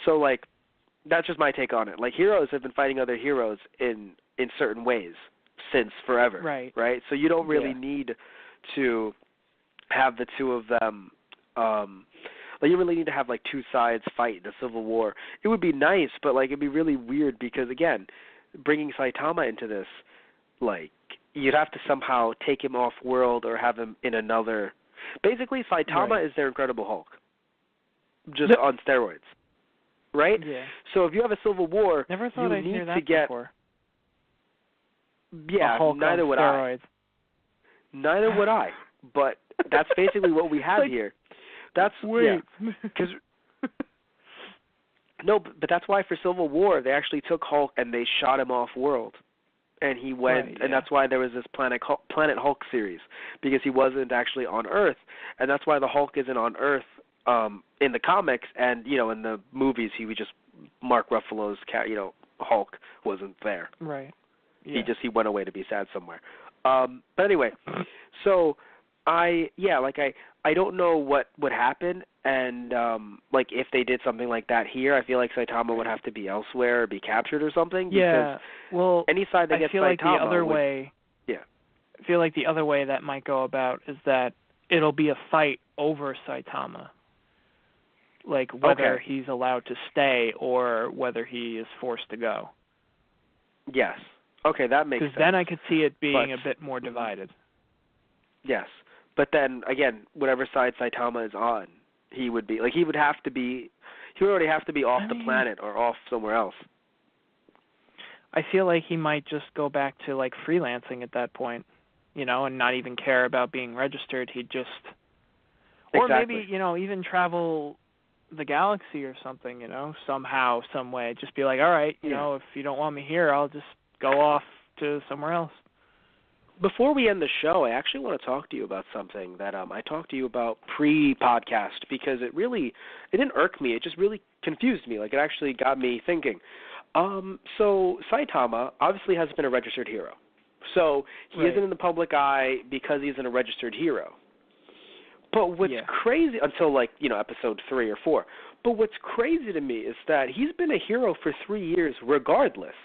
So, like, that's just my take on it. Like, heroes have been fighting other heroes in certain ways since forever, right? So you don't really need to have the two of them, like, you really need to have, like, two sides fight in a civil war. It would be nice, but, like, it'd be really weird because, again, bringing Saitama into this, like, you'd have to somehow take him off-world or have him in another. Basically, Saitama is their Incredible Hulk. Just on steroids, right? Yeah. So if you have a civil war, never thought you I'd need hear that to get. Before. Yeah, neither would I. Neither would I. But that's basically what we have here. That's because. No, but that's why for Civil War they actually took Hulk and they shot him off world, and he went, and that's why there was this Planet Hulk series because he wasn't actually on Earth, and that's why the Hulk isn't on Earth. In the comics and, in the movies, he was just Mark Ruffalo's Hulk wasn't there. Right. Yeah. He went away to be sad somewhere. But anyway, so I don't know what would happen and like if they did something like that here, I feel like Saitama would have to be elsewhere or be captured or something. Yeah. Well, any side that gets feel Saitama like the other way. Yeah. I feel like the other way that might go about is that it'll be a fight over Saitama. Like whether he's allowed to stay or whether he is forced to go. Yes. Okay, that makes sense. Because then I could see it being a bit more divided. Yes. But then, again, whatever side Saitama is on, he would be. Like, he would already have to be off the planet or off somewhere else. I feel like he might just go back to, like, freelancing at that point, and not even care about being registered. He'd just... Or maybe, even travel the galaxy or something, somehow, some way. Just be like, all right, if you don't want me here, I'll just go off to somewhere else. Before we end the show, I actually want to talk to you about something that I talked to you about pre-podcast because it didn't irk me. It just really confused me. Like, it actually got me thinking. So Saitama obviously hasn't been a registered hero. So he isn't in the public eye because he isn't a registered hero. But what's crazy, until episode 3 or 4, but what's crazy to me is that he's been a hero for 3 years regardless.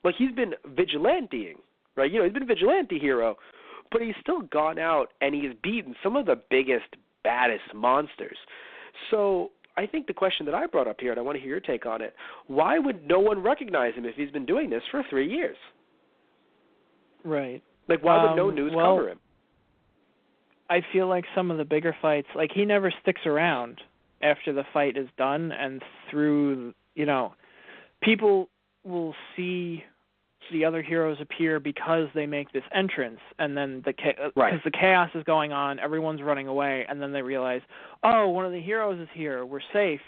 Like, he's been vigilanteing, right? He's been a vigilante hero, but he's still gone out and he's beaten some of the biggest, baddest monsters. So I think the question that I brought up here, and I want to hear your take on it, why would no one recognize him if he's been doing this for 3 years? Right. Like, why would no news cover him? I feel like some of the bigger fights, like he never sticks around after the fight is done and through, people will see the other heroes appear because they make this entrance, and then because Right. the chaos is going on, everyone's running away, and then they realize, oh, one of the heroes is here, we're safe,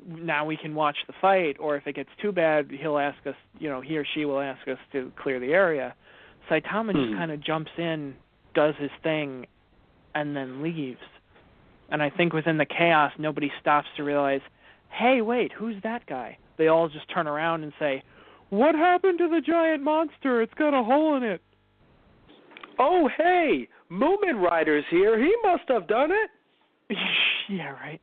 now we can watch the fight, or if it gets too bad, he'll ask us, he or she will ask us to clear the area. Saitama just kind of jumps in, does his thing, and then leaves. And I think within the chaos, nobody stops to realize, hey, wait, who's that guy? They all just turn around and say, what happened to the giant monster? It's got a hole in it. Oh, hey, Moomin Rider's here. He must have done it. Yeah, right.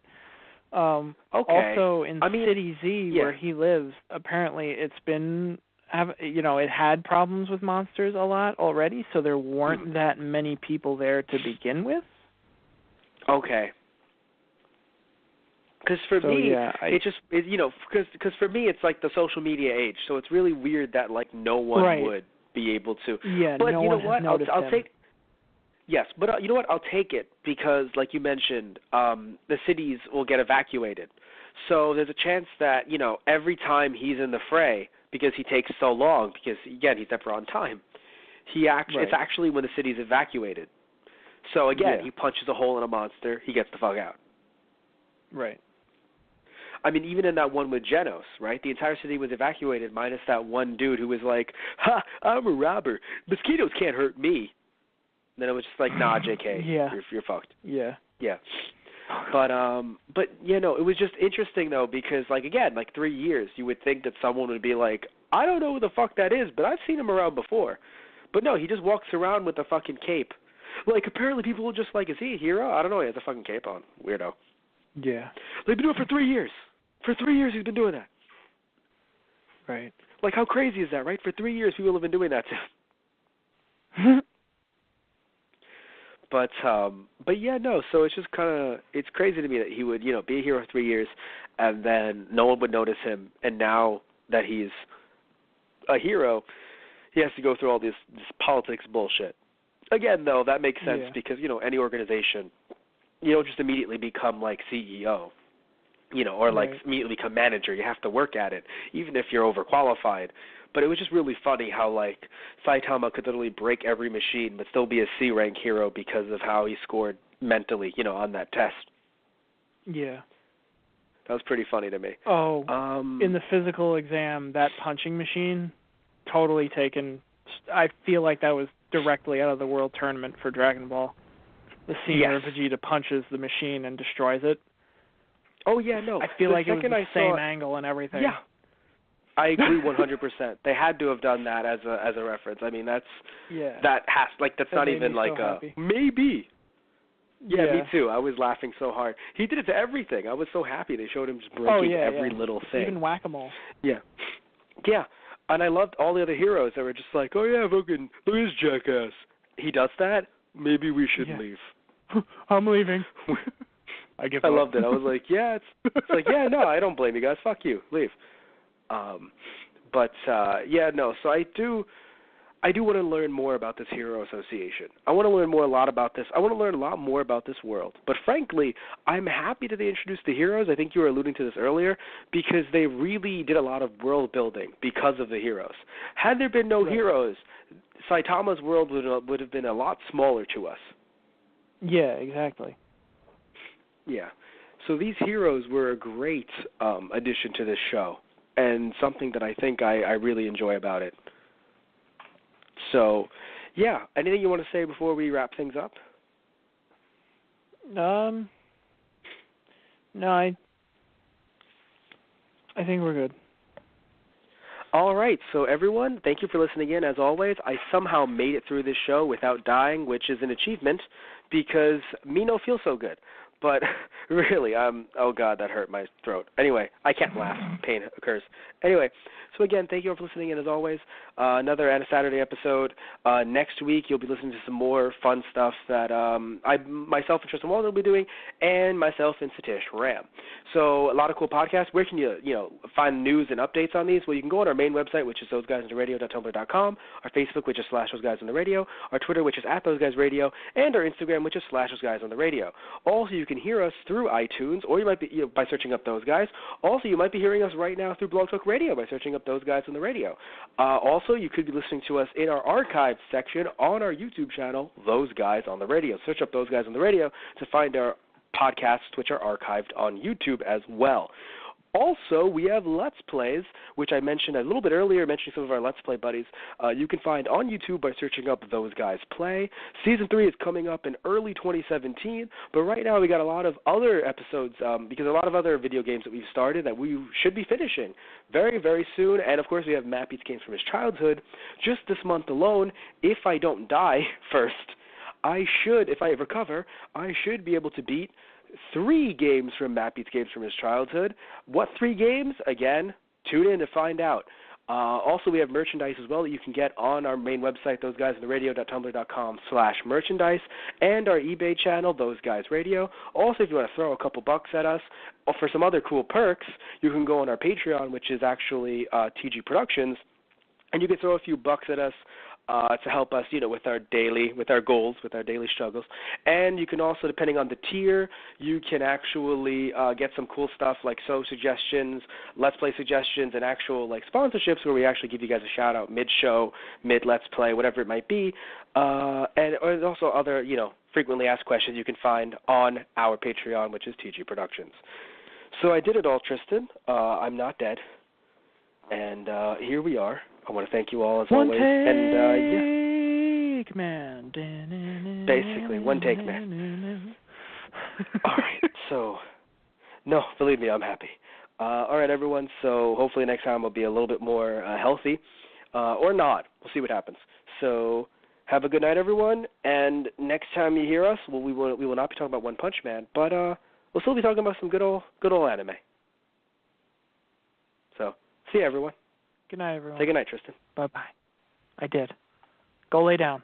Okay. Also, in City Z, where he lives, apparently it's been, it had problems with monsters a lot already, so there weren't that many people there to begin with. Okay. Because for me, because for me, it's like the social media age, so it's really weird that like no one would be able to. Yeah, but no you know one what? has noticed I'll him. take. Yes, but you know what? I'll take it because, like you mentioned, the cities will get evacuated. So there's a chance that every time he's in the fray, because he takes so long, because again he's never on time. It's actually when the city's evacuated. So again, he punches a hole in a monster, he gets the fuck out. Right. I mean, even in that one with Genos, right? The entire city was evacuated, minus that one dude who was like, "Ha, I'm a robber. Mosquitoes can't hurt me." And then it was just like, "Nah, JK, you're fucked." Yeah. Yeah. But it was just interesting though because like again, like 3 years, you would think that someone would be like, "I don't know who the fuck that is, but I've seen him around before." But no, he just walks around with a fucking cape. Like apparently people will just like, "Is he a hero?" I don't know. He has a fucking cape on. Weirdo. Yeah. They've been doing it for 3 years. For 3 years he's been doing that. Right. Like how crazy is that, right? For 3 years people have been doing that to him. But yeah, no, so it's just it's crazy to me that he would, be a hero for 3 years and then no one would notice him, and now that he's a hero, he has to go through all this politics bullshit. Again, though, that makes sense because, any organization, you don't just immediately become like CEO. Or like immediately become manager. You have to work at it, even if you're overqualified. But it was just really funny how like Saitama could literally break every machine but still be a C-rank hero because of how he scored mentally, on that test. Yeah. That was pretty funny to me. Oh, in the physical exam, that punching machine, totally taken. I feel like that was directly out of the World Tournament for Dragon Ball. The scene where Vegeta punches the machine and destroys it. Oh, yeah, no. I feel like it was the same angle and everything. Yeah. I agree 100%. They had to have done that as a reference. I mean, that's not even like maybe. Yeah, me too. I was laughing so hard. He did it to everything. I was so happy they showed him just breaking every little thing. Even whack-a-mole. Yeah. Yeah. And I loved all the other heroes that were just like, oh, yeah, fucking, look at this jackass. He does that? Maybe we should leave. I'm leaving. I loved it. I was like, yeah, it's like, yeah, no, I don't blame you guys. Fuck you. Leave. So I do want to learn more about this hero association. I want to learn a lot about this. I want to learn a lot more about this world. But frankly, I'm happy that they introduced the heroes. I think you were alluding to this earlier, because they really did a lot of world building because of the heroes. Had there been no heroes, Saitama's world would have been a lot smaller to us. Yeah, exactly. Yeah. So these heroes were a great addition to this show, and something that I think I really enjoy about it. So, yeah. Anything you want to say before we wrap things up? No, I think we're good. All right. So, everyone, thank you for listening in. As always, I somehow made it through this show without dying, which is an achievement because me no feel so good. But really, oh God, that hurt my throat. Anyway, I can't laugh. Pain occurs. Anyway, so again, thank you all for listening in as always. Another AniSaturday episode. Next week, you'll be listening to some more fun stuff that myself and Tristan Walter will be doing, and myself and Satish Ram. So a lot of cool podcasts. Where can you find news and updates on these? Well, you can go on our main website, which is thoseguysonthereradio.tumblr.com, our Facebook, which is /thoseguysonthereradio, our Twitter, which is @thoseguysradio, and our Instagram, which is /thoseguysonthereradio. Also, you can hear us through iTunes, or you might be by searching up Those Guys. Also, you might be hearing us right now through Blog Talk Radio by searching up Those Guys on the radio. Also, you could be listening to us in our archive section on our YouTube channel, Those Guys on the Radio. Search up Those Guys on the Radio to find our podcasts, which are archived on YouTube as well. Also, we have Let's Plays, which I mentioned a little bit earlier, mentioning some of our Let's Play buddies. You can find on YouTube by searching up Those Guys Play. Season 3 is coming up in early 2017, but right now we got a lot of other episodes because a lot of other video games that we've started that we should be finishing very, very soon. And, of course, we have Matt Beats Games from his childhood. Just this month alone, if I don't die first, if I recover, I should be able to beat 3 games from Matt Beats Games from his childhood. What 3 games? Again, tune in to find out. Also, we have merchandise as well that you can get on our main website, thoseguysontheradio.tumblr.com/merchandise, and our eBay channel, Those Guys Radio. Also, if you want to throw a couple bucks at us, or for some other cool perks, you can go on our Patreon, which is actually TG Productions, and you can throw a few bucks at us to help us, with our goals, with our daily struggles. And you can also, depending on the tier, you can actually get some cool stuff like suggestions, Let's Play suggestions, and actual sponsorships where we actually give you guys a shout out mid-show, mid-Let's Play, whatever it might be. And also other, frequently asked questions you can find on our Patreon, which is TG Productions. So I did it all, Tristan. I'm not dead. And here we are. I want to thank you all as always. Take man. Basically, one take man. All right, so, no, believe me, I'm happy. All right, everyone, so hopefully next time I'll be a little bit more healthy, or not. We'll see what happens. So have a good night, everyone, and next time you hear us, we will not be talking about One Punch Man, but we'll still be talking about some good old anime. So, see you, everyone. Good night, everyone. Say good night, Tristan. Bye-bye. I did. Go lay down.